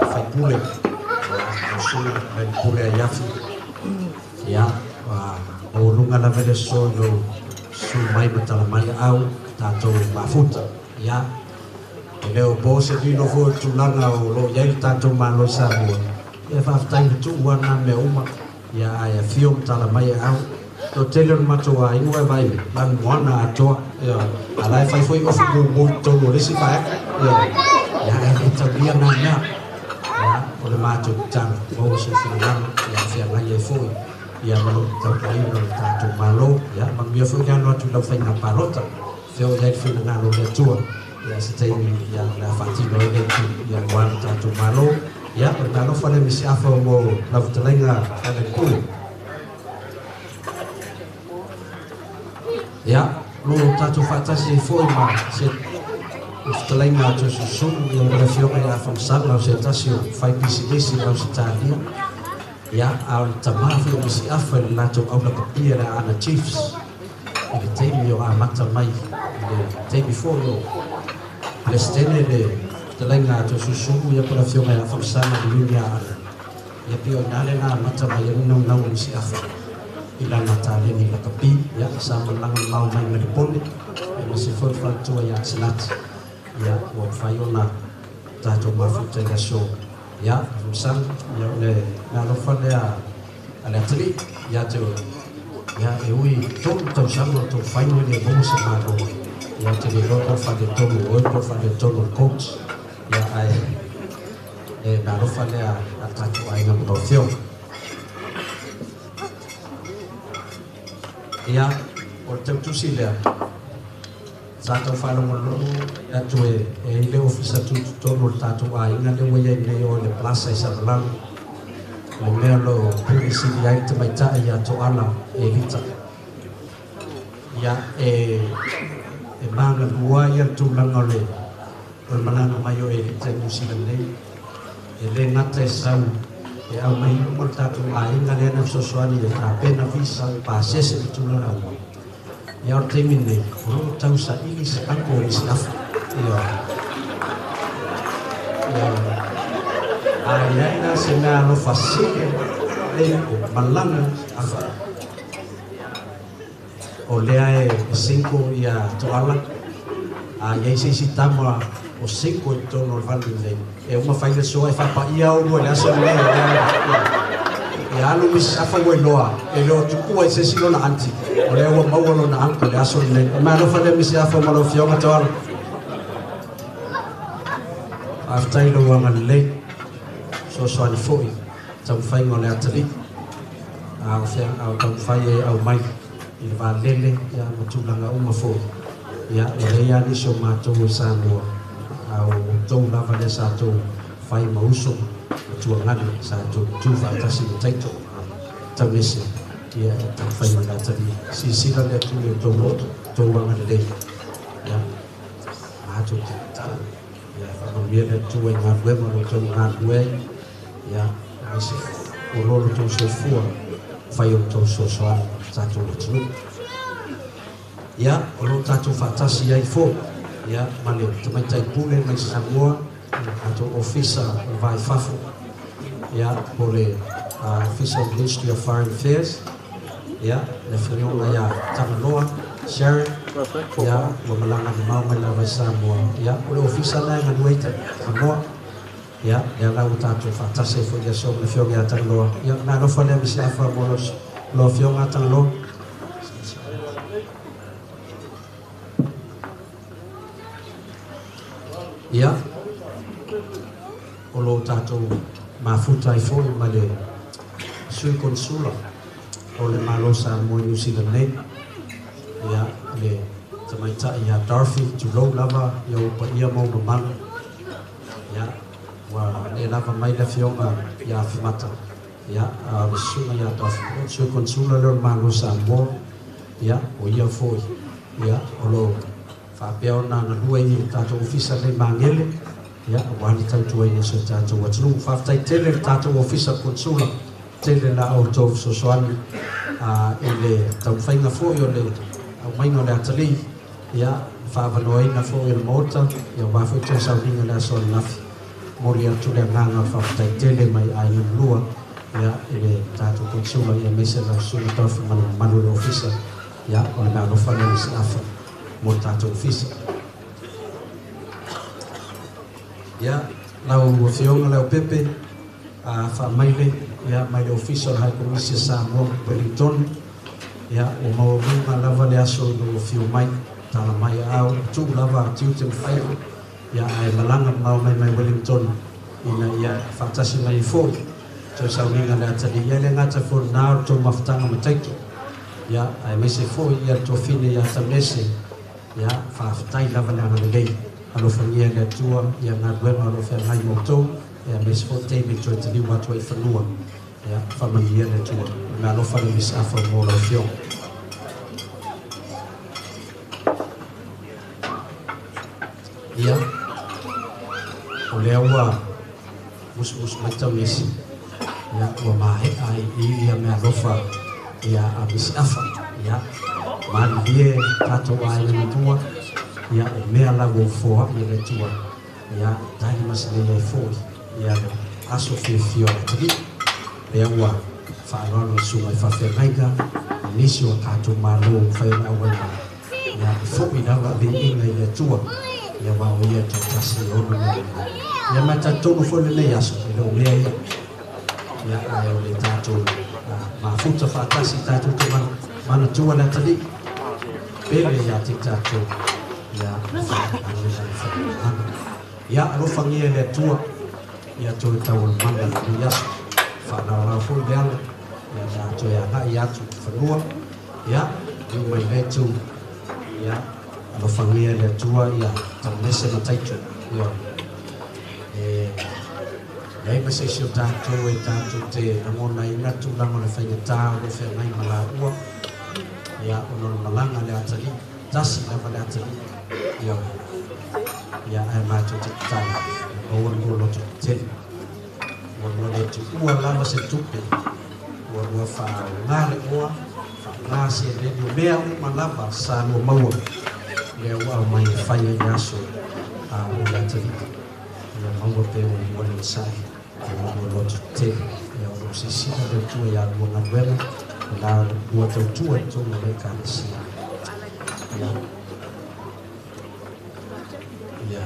fai pule. La sung le pule ya fi. Ya, o lunga la vele so no su mai matala mai au tato mafuta. Ya. Leo bo se di no vo tu langa o lo ya tato ma lo sa mo. E fa tai tu wana me uma. Ya ai fiom tala mai au to teler matua inua vai ban wana ato ya ala fai foi of go to lo lesi fa ya ai tabia na ya o le mato tang o se filan ya fia ngai foi ya malo to kai no tato malo ya mang mia foi ya no tu lo fai na parota fio ya fi na lo le tua ya se tai ya la fati no le ya wan tato malo ya na no fa le Misiafa mo la vtelenga ale ku ya lo tato fatasi foi ma se vtelenga to su yo le fio ya fam sala se tasio fai pisi la se tadia ya al tamafu Misiafa la to au la kapia la ana chiefs e te yo a mata mai te before yo le stene le telenga to susuku ya para fiona ya famsana di dunia ya pio nale na mata mai no na Misiafa ila natale ni la kapi ya sama lang mau mai na pole ya se for to ya senat ya o faiona tato mafuta ya show ya famsan ya le na lo fa ya ala tri ya to ya e ui to samo to faino de bomo se malo ya te lo fa de todo o fa de todo coach ya ai na lo fa le a tato ai na production ya o te tusilia sa to fa lo ya to e le ofisa tu todo tato ai na le we ne o le plaza sa lang le melo publici ya te mai ta ya to ala e lita ya e manga lua ya tu lang ole o manana mayo e te musilane e le ngata sau e au mai mo tatu ai na le na sosoani e a pena visa pa sese tu na e o te mine o tau sa ili se ako i staff ai na se na no fasile le malanga afa o lea e 5 ia toala a ia se sitama o 5 tono valde e uma faile so e fa pa ia o le aso le ya alu Misiafa wai loa e leo tukua i se silo na anti o leo wa maualo na anko le aso le ma alo fale Misiafa malo fionga tawala aftai lo wanga le so ani foi tam fai ngole atali au fia au tam fai au mai i va lele ya matulanga uma fo ya le ya ni so mato sa mo au to lava le sa to fai mauso tua ngani sa tu fa tasi taito tawese ya fai mana tadi si la le tu to wanga le ya mato ta ya fa mo le tu nga we mo to nga we ya asi o lolo to so fua fai o to so sa tu tu ya o lo tatu fa tasi ai fo ya male tu mai tai pule mai Samoa ato officer vai fafo ya pole officer of Ministry of Foreign Affairs ya le fionga ya Tamaloa Sharon ya wa malanga ni mau mai la vai Samoa ya pole officer na nganuita Samoa ya la utatu fa tasi fo ya so le fionga ya Tamaloa ya na no fa le Misiafa molos lo fionga Tamaloa ya o lo tato mafuta i foi ma le sui consula o le malosa mo New Zealand ne ya le tamaita ya Darfi tu lo lava ya o pa ia mo no man ya wa le lava mai le fionga ya fimata ya a sunga ya Darfi sui consula le malosa mo ya o ia foi ya o lo fa peo na na dua i tato ofisa le mangele ya wani tau i so tato watlu fa tai tele tato ofisa consula tele la auto so soani ele tau fainga fo yo le mai no le atali ya fa vanoi na fo el mota ya wa fo tsa sa ninga la so na moria tu le nganga fa tai tele mai ai lua ya ele tato consula ya mesa la so na tau manu ofisa ya o na no fa le Misiafa mo tato ofisa ya lau fionga lau pepe fa maile ya maile official hai komisia sa mo Wellington ya o mau bunga lava le aso no fio mai tala mai au tu lava tiu tem fai ya ai malanga mau mai Wellington ina ya fantasi mai fo to sa winga le atali ya le ngata fo na to maftanga mataito ya ai mese fo ya to fine ya tamese ya fa tai lava le ana le alo fangia le tua ya na bueno alo fa mai moto ya mes fo te me to te wa to fanua ya fa mai le tua na lo fa le Misiafa mo lo fio ya o le wa mus mata mesi ya wa mai ai ya me alo fa ya a Misiafa ya malie tato ai le tua ya mea lago foa ya le tua ya dai masle ya fo ya aso fio tadi ya wa fa no su mai fa fe maiga inisio tato malo fa na wa ya fo ina va de ina ya tua ya wa o ya tasi o ya mata to fo le ya so lo le ya ai o le tato ma futa fa tasi tato to mana tua la tadi pele ya tato ya alo fangia le tua ya to tau manga ya fa na la fo ya to ya na ya tu fanua ya yu mai le tu ya alo fangia le tua ya tamese na taito ya ai mase sio tato te amona ina tu la mo le fanya ta le fe mai mala ua ya ono malanga le atali tasi la vale atali ya ai ma to tai o won ko lo te won lo te ua lava se tupe won fa ngale ua fa ngase le no mea uma lava sa no maua le ua mai fai yaso a o la tali ya maua pe o won sai o lo te ya o se si le tu ya mo na bela la ua to tu to mo le kansi ya ya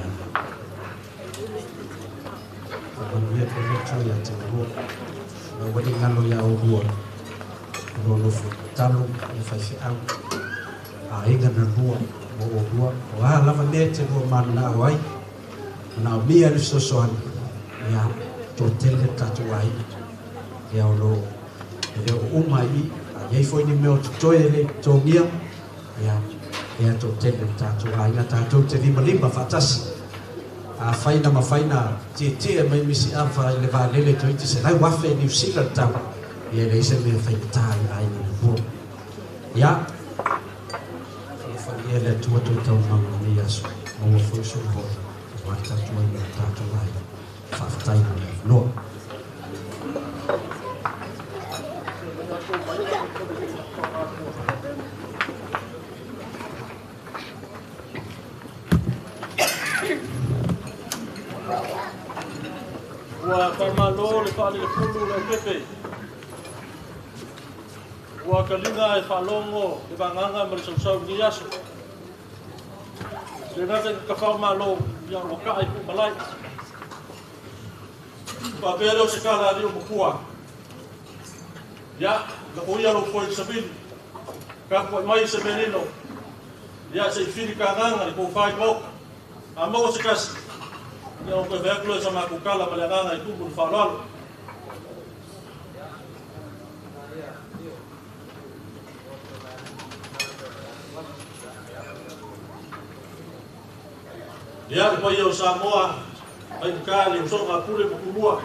ya wadi ngalo ya uhuo no talo e fai se au a inga na rua mo uhuo o a lava nete mo mana wai na bia ni sosoan ya to tele tatuai ya lo e o umai ai foi ni meu toile tongia ya to tele tatuai na tatu te limba fatasi a faina mafaina te mai Misiafa Lene to iti se lai wafe New Zealand ta ia le se me fai tai ai ni bo ya fa ia le tu tau mama ni aso mo foi so bo wa ta tu ai ta tu ai fa tai no Wa Carmelo le fale le pulu le pepe. Wa kalinga e falongo e banganga ma le sau ni aso. Le nata ka fa malo ya o ka ai ku malai. Pa vero se kala ri o kua. Ya, la oia lo foi sabin. Ka ko mai se menino. Ya se fili ka nganga ko fai mo. Amo se kas yang ko veklo sama kukala malanganga itu pun falal dia ko yo Samoa ai kali so nga pule bukulua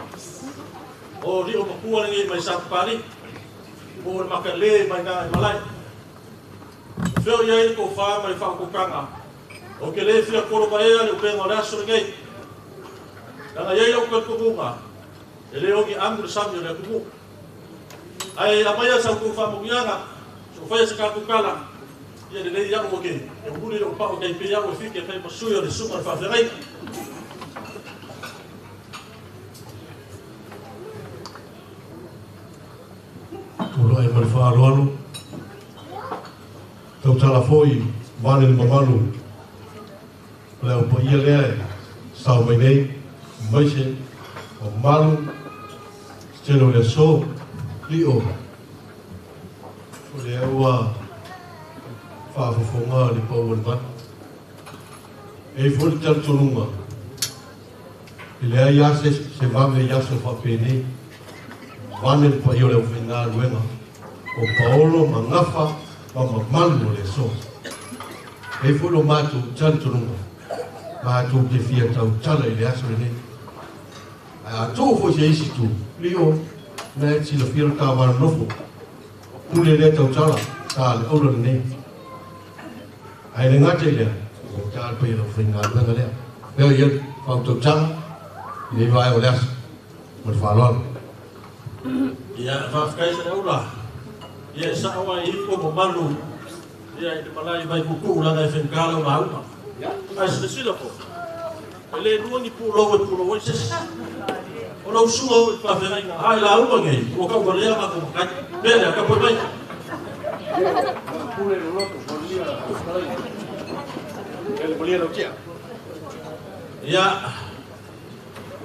o ri o bukulua ngi mai sapari o makale mai nga malai feo ye ko fa mai fa kukanga o ke le fia ko ba ya le penga raso ngai Nanga yai au ka kumunga, e leo ki angru samyo le kumu. Ai amaya sa ku fa mugianga, so fa sa ka kukala. Ia le lei yango ke, e nguli le pa o kai pe yango fike pe pasuyo le suma fa ferai. Ora e mari fa alo. Tau tala foi, vale le mamalu. Leo po ia le, sao mai nei. Maise o malu stelo le so lio o le ua whaafafonga le pauan bat e fori tal tonunga i lea iase se vame iase whapene vane le pai o le uwhenga luenga o paolo ma ngafa ma malu o le so e fori o mātu tal tonunga mātu ke fia tau tala i le aso le nei a to fo se isi tu lio na si lo fio ka va no fu le tau tala ta le o nei ai le ngate le o ta pe lo finga na le le ye fa to tala le vai o las mo fa lo ya fa kai se ora ye sa wa i ko mo malu ya i malai vai ku la na fen kala ma upa ya ai se si lo ko le luongi pulo se o lo suo pa fena ina ai la upa ngai o ka bolea ma ko ka bele ka po mai pule lo loto bolea ele bolea lo kia ya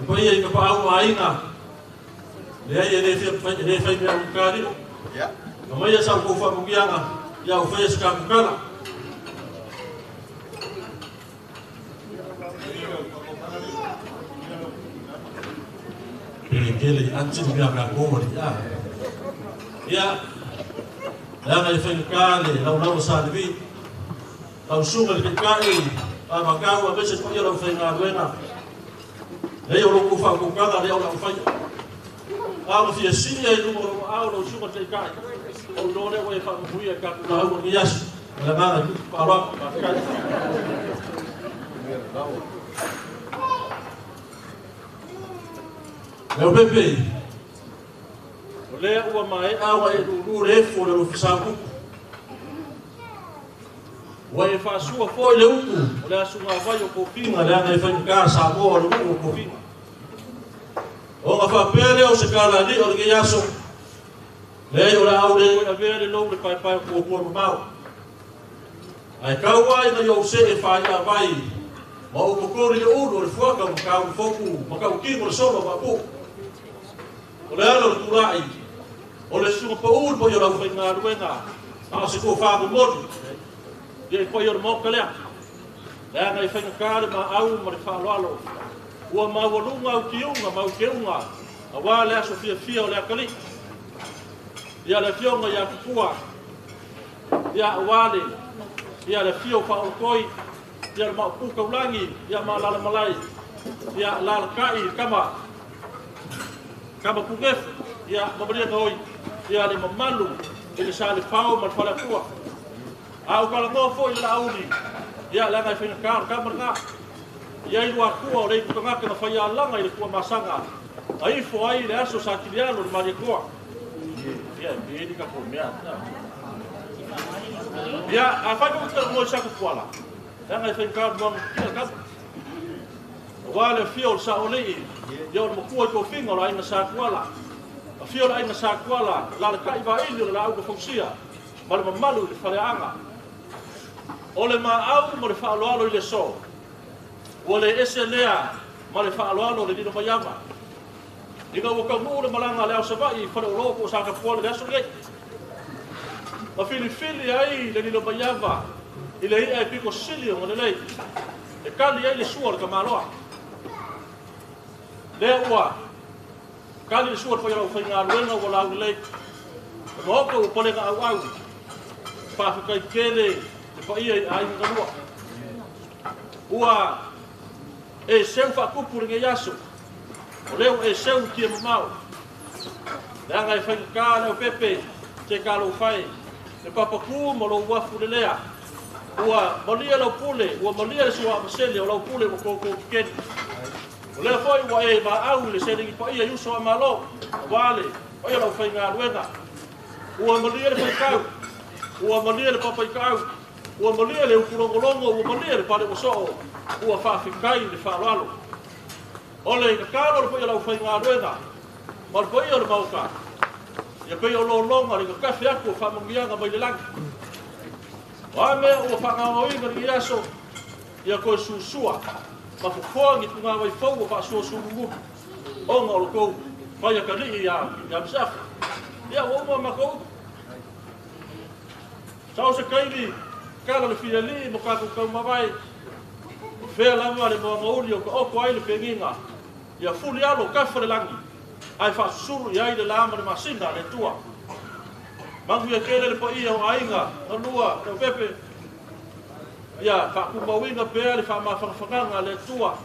po ye ka pa au ai na le ai le fe me un kari ya no mai sa ko fa mugianga ya o fe ska kala Ele antes de gravar agora, ya, lá na frente cale, lá o sabe, lá o sumo de cale, a macau a vezes quando ele fez na buena, aí eu não faço com cada ele não faz, ah mas se assim aí no aula o sumo de cale, o dono vai fazer muito a capa na rua e as, lá nada para ficar Meu bebê, olha o mai awa e do refo do fisabu. O e fa sua foi le utu, olha sua vai o copinga, lá na frente casa sabor o copinga. O fa pele o se cala ali o que já so. Le o la o le a ver no le pai o por mal. Ai kawa e no se e fa ya vai. Ma o kokori o o le fuaka o ka o foku, ma ka o ki o solo ba po. O le alo turai. O le sunga pa ul po yora whai ngā ruenga. A se ko whāko mori. Ia po yora moka lea. Lea ngai whai ngākare ma au ma le whaaloalo. Ua mawalunga au kiunga, mau keunga. A wā lea so fia o lea kali. Ia le fionga ia kukua. Ia wale. Ia le fio whaolokoi. Ia le maupuka ulangi. Ia ma lala malai. Ia lala kai kama. Kama pungefu. Ia mamaria ngoi. Ia le mamalu. Ia sa le pao ma le whalakua. Au kala ngofo i la auli. Ia le ngai whainga kāra kamar ngā. Ia i rua kua o rei putangaka na whai alanga i le kua masanga. A ifo ai le aso sa kiliano le maria kua. Ia, pēdi ka kua mea. Ia, a whai kuta ngoi sa kukuala. Ia ngai whainga kāra mua kia kama. Wa le fio sa olei. Ia o mokua i ko finga o la inga sa kuala. A fio la inga sa kuala. La le KGVAI o la auka fausia. Ma le mamalu i le whareanga. O le maau ma le whaaloalo i le so. O le ese lea ma le whaaloalo le dino mayama. Ika ua kaungu le malanga le au savai whare o loko o sa ka puale le aso rei. Ma fili ai le dino mayama. I le hia e piko sili o ngane lei. E kali ai le sua le kamaloa. Lea ua. Kali le sua le whairau whainga luenga o lau lei. E mohoka ua polenga au au. Whawhikai kele. E whaia i ai nganua. Ua e seu whakupu ringa yaso. O leo e seu kia mamau. Lea ngai whainga kā leo pepe. Te kā lau whai. E papaku mo lau wafu le lea. Ua malia lau pule. Ua malia le sua amasele o lau pule mo koko kikeni. O lea whai ua e ma au le serengi whaia yuso a malo. Wale. Whaia lau whainga ruenga. Ua malia le whaikau. Ua malia le papaikau. Ua malia le ukurongolongo, ua malia le pare wasoo, ua whawhikai le whaaralo. Ole ka kāro le whaia lau whainga ruenga, ma le whaia le mauka. Ia pei o longa le ka kawhi aku o whamangianga mai le langi. Wa mea ua whangaoinga ringi aso, ia koe susua, ma fukuangi tunga wai fau o whaasua sumungu. Onga o lo kou, mai a kari ia Misiafa. Ia ua makou. Sao se kairi, kala le fiali mo ka ko mawai fe lava le mo ngoli o ko ai le penginga ia fuli alo ka fere langi ai fa suru ia le lama le masinga le tua mangu ia kele le pai o ainga o lua o pepe ia fa ku mawinga pe le fa ma fa le tua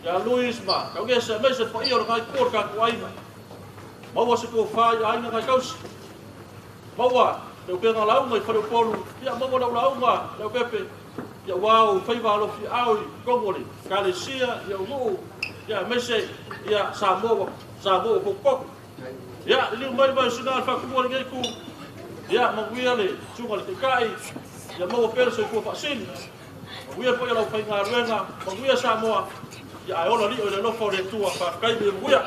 ia Luis ma ka ge se mese pai o kai ko ka ko ainga mawa se ko fa ainga kai kaus mawa le pena lau mai fare polu ia mo lau ma le pepe ia wow fai va lo fi au kongoli kalesia ia u ia mese ia samoa pokok ia li mai sina fa ku ngai ku ia mo wiale sunga le kai ia mo perso ku fa sin wia po ia lau fai ngaruenga mo wia samoa ia ai ola li o le lo fo le tua fa kai be wia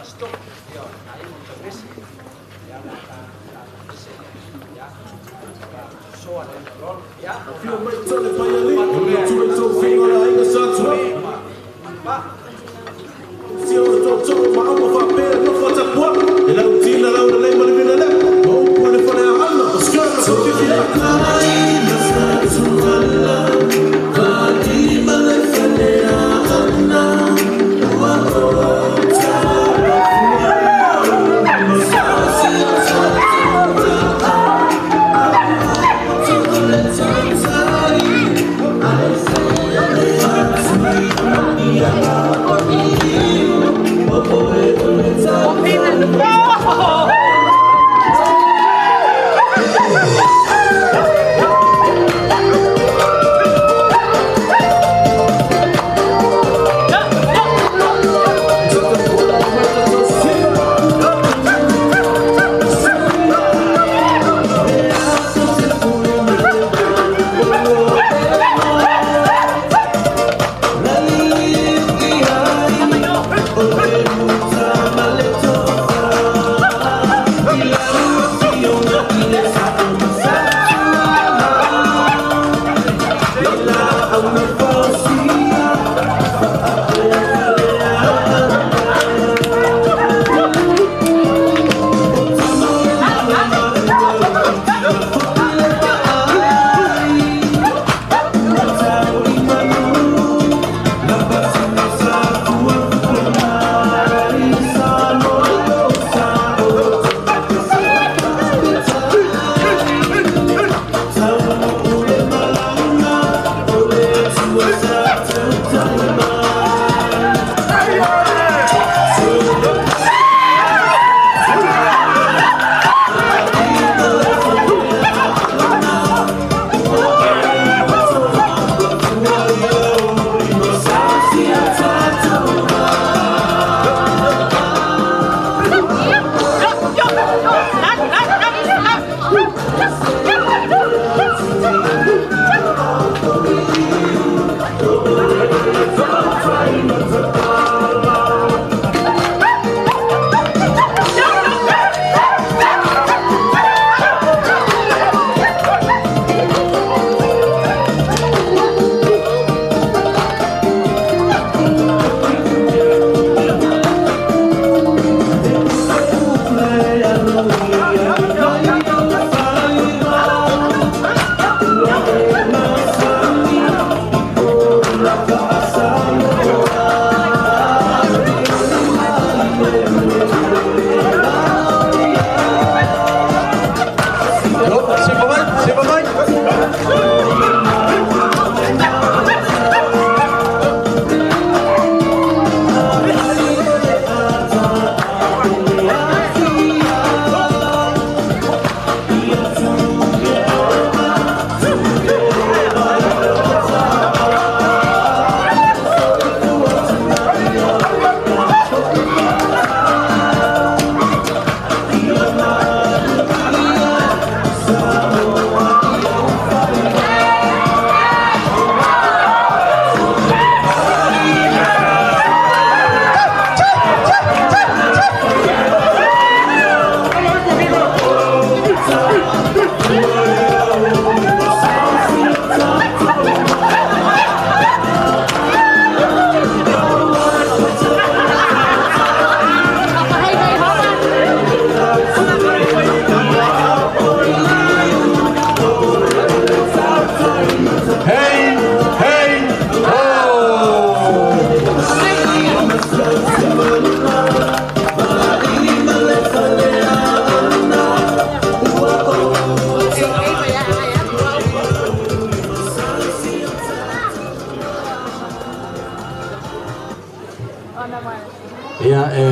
Let's go.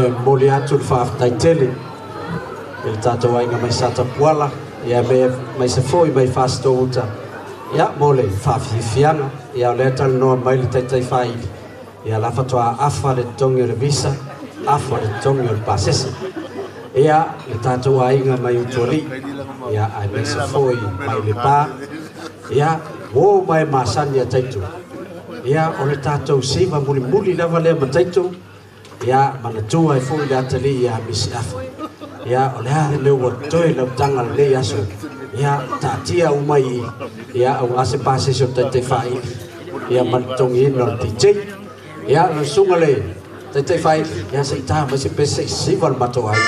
moli atu le whaaftaitele le tātou ainga mai sata puala ia me mai se foi mai fasto uta ia mole whaafifianga ia le tal noa mai le taitai whai ia la fatoa afa le tongi le visa afa le tongi le pasese ia le tātou ainga mai utori ia ai mai se foi mai le pā ia o mai masani a taitu ia o le tātou siva muli muli lava le ma taitu ia manatua e foi le atali ia Misiafa ia o le hare leo wa toi lau tanga le aso ia tatia umai ia au ase pase so taitai whai ia manatongi ino le tijei ia le sunga le taitai whai ia se ita ma se pese sival matoa ai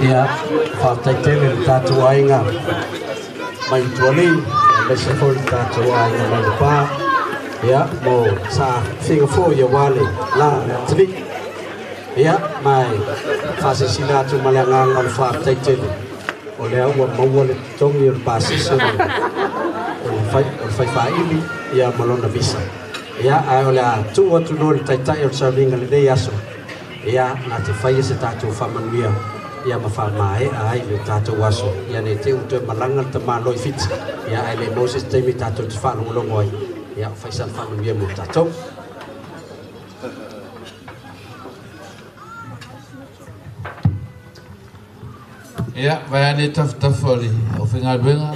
ia whātaitele le tātou ainga mai tuali me se fo le tātou ainga mai le pā ia mo sa whinga fo ia wale la tili ia mai whasesina atu malanganga le whātaitele o le aua maua le tongi o le pāsisa o le whaiwhaili ia malona visa ia ai o le a tu atu no le taitai o le sauringa le nei aso ia na te whaia se tātou whamanuia ia mawhamae ai le tātou aso ia ne te uto malanga te māloi whiti ia ai le Moses teimi tātou te whanongolongo ai ia whaisal whamanuia mo tātou. Ia, vai ane tafu ali o whinga ruenga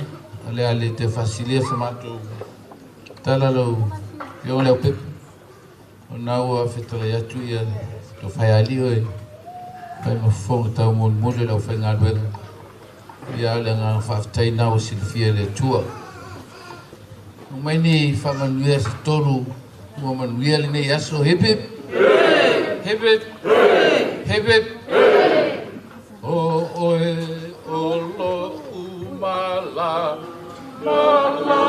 ale ale te whasilia sa mātou tala lau iong leo pepe o nau a whetala atu ia to whai ali oi pai mawhonga tau mōle lau whinga ruenga ia ale ngā whaftai nau silfia le tua o mai ni whamanuia sa toru o manuia le nei aso hepep hepep hepep o oe o lo umala mala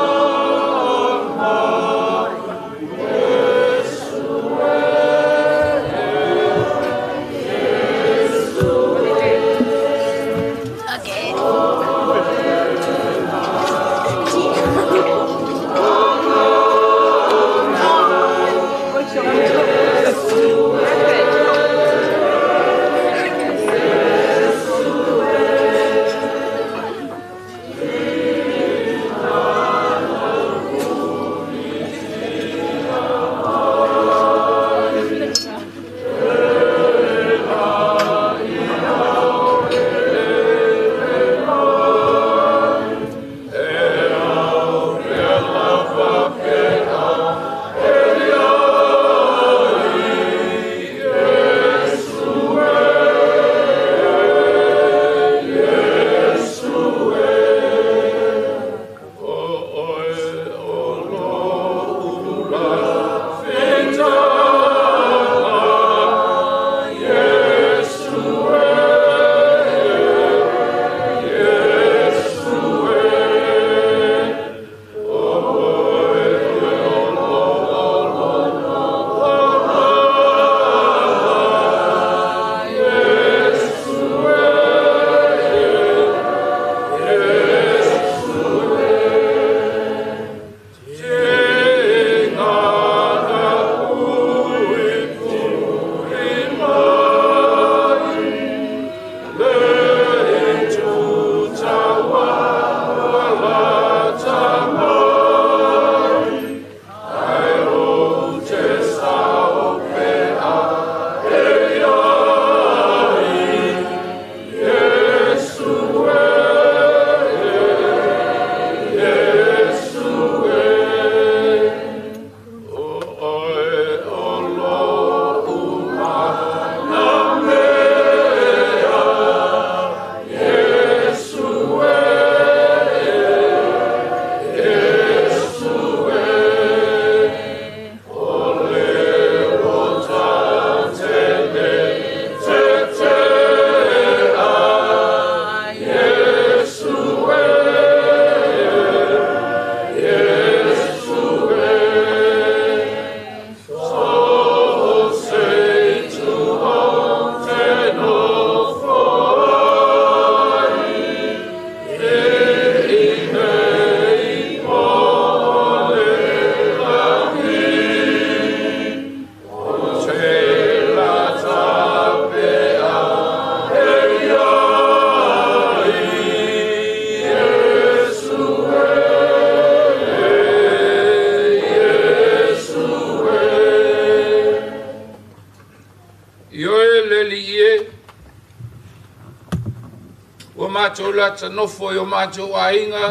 Te nofo i o mātou ainga,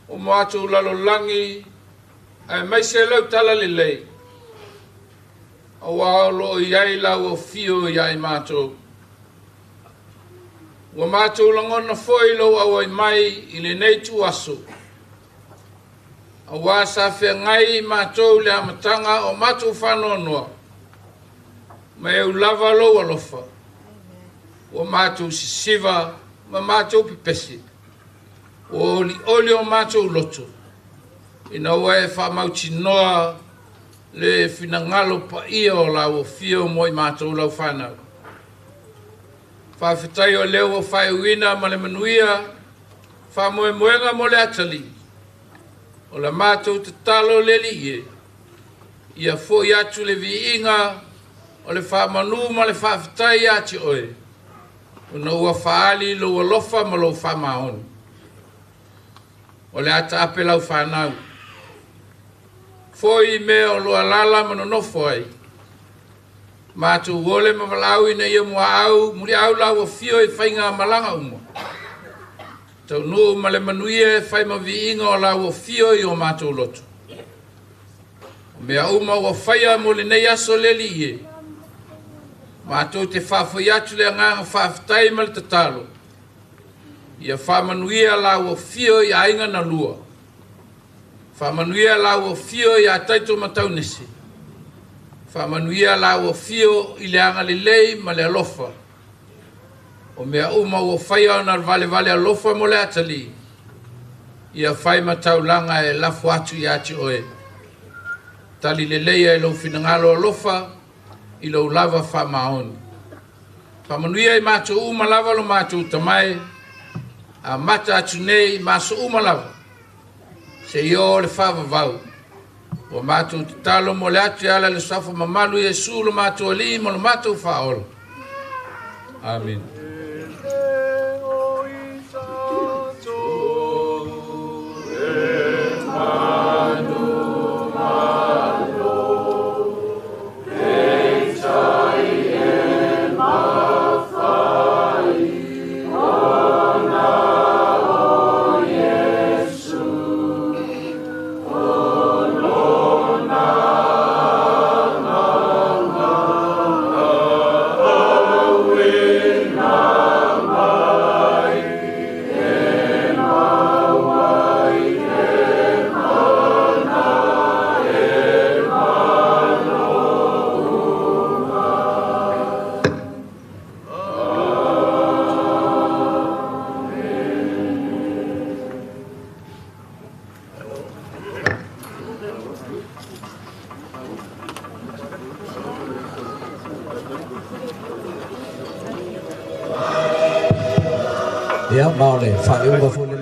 o mātou lalolangi, ai mai se lau tala lelei. A wāolo i ai lau o fio i ai mātou. Wa mātou langona foi lau au ai mai i le nei tu aso. A wāsa whea ngai mātou le amatanga o mātou whanonoa. Mai au lava lau alofa. O mātou sisiva, ma mātou pipesi. O oli o mātou loto. Ina wae whamauti noa le finangalo pa ia o lau o fio moi mātou lau whanau. Whawhitai o leo o whaiuina ma le manuia, whamoe moenga mo le atali. O la mātou te talo le li ie. Ia fo i atu le vi inga, o le whamanu ma le whawhitai ati oe. Una ua whaali lo alofa ma lo whamaoni. O le ata ape lau whanau. Foi mea o lo alala ma nonofo ai. Mātu wole ma walau ina ia mua au, muri au lau o fio e whainga malanga umo. Tau nuu ma le manuia e whai ma vi inga o lau o fio i o mātu lotu. Mea uma o whaia mo le nei aso leli ie. Mātou te whawhai atu le nganga whawhitai ma le tatalo. Ia whamanuia lau o fio i ainga na lua. Whamanuia lau o fio i a taito matau nesi. Whamanuia lau o fio i le anga le lei ma le alofa. O mea uma o whaia o nar vale alofa mo le atali. Ia whai matau langa e lafu atu i ati oe. Tali le leia e lau finangalo alofa i lau lava whamaoni. Whamanuia i mātou uma lava lo mātou tamai. A mata atu nei māso uma lava. Se io le whawa vau. O mātou te talo mo le atu ala le safa mamalu Yesu lo mātou ali mo lo mātou whaola. Amen. Ya, mau le, fa eu vou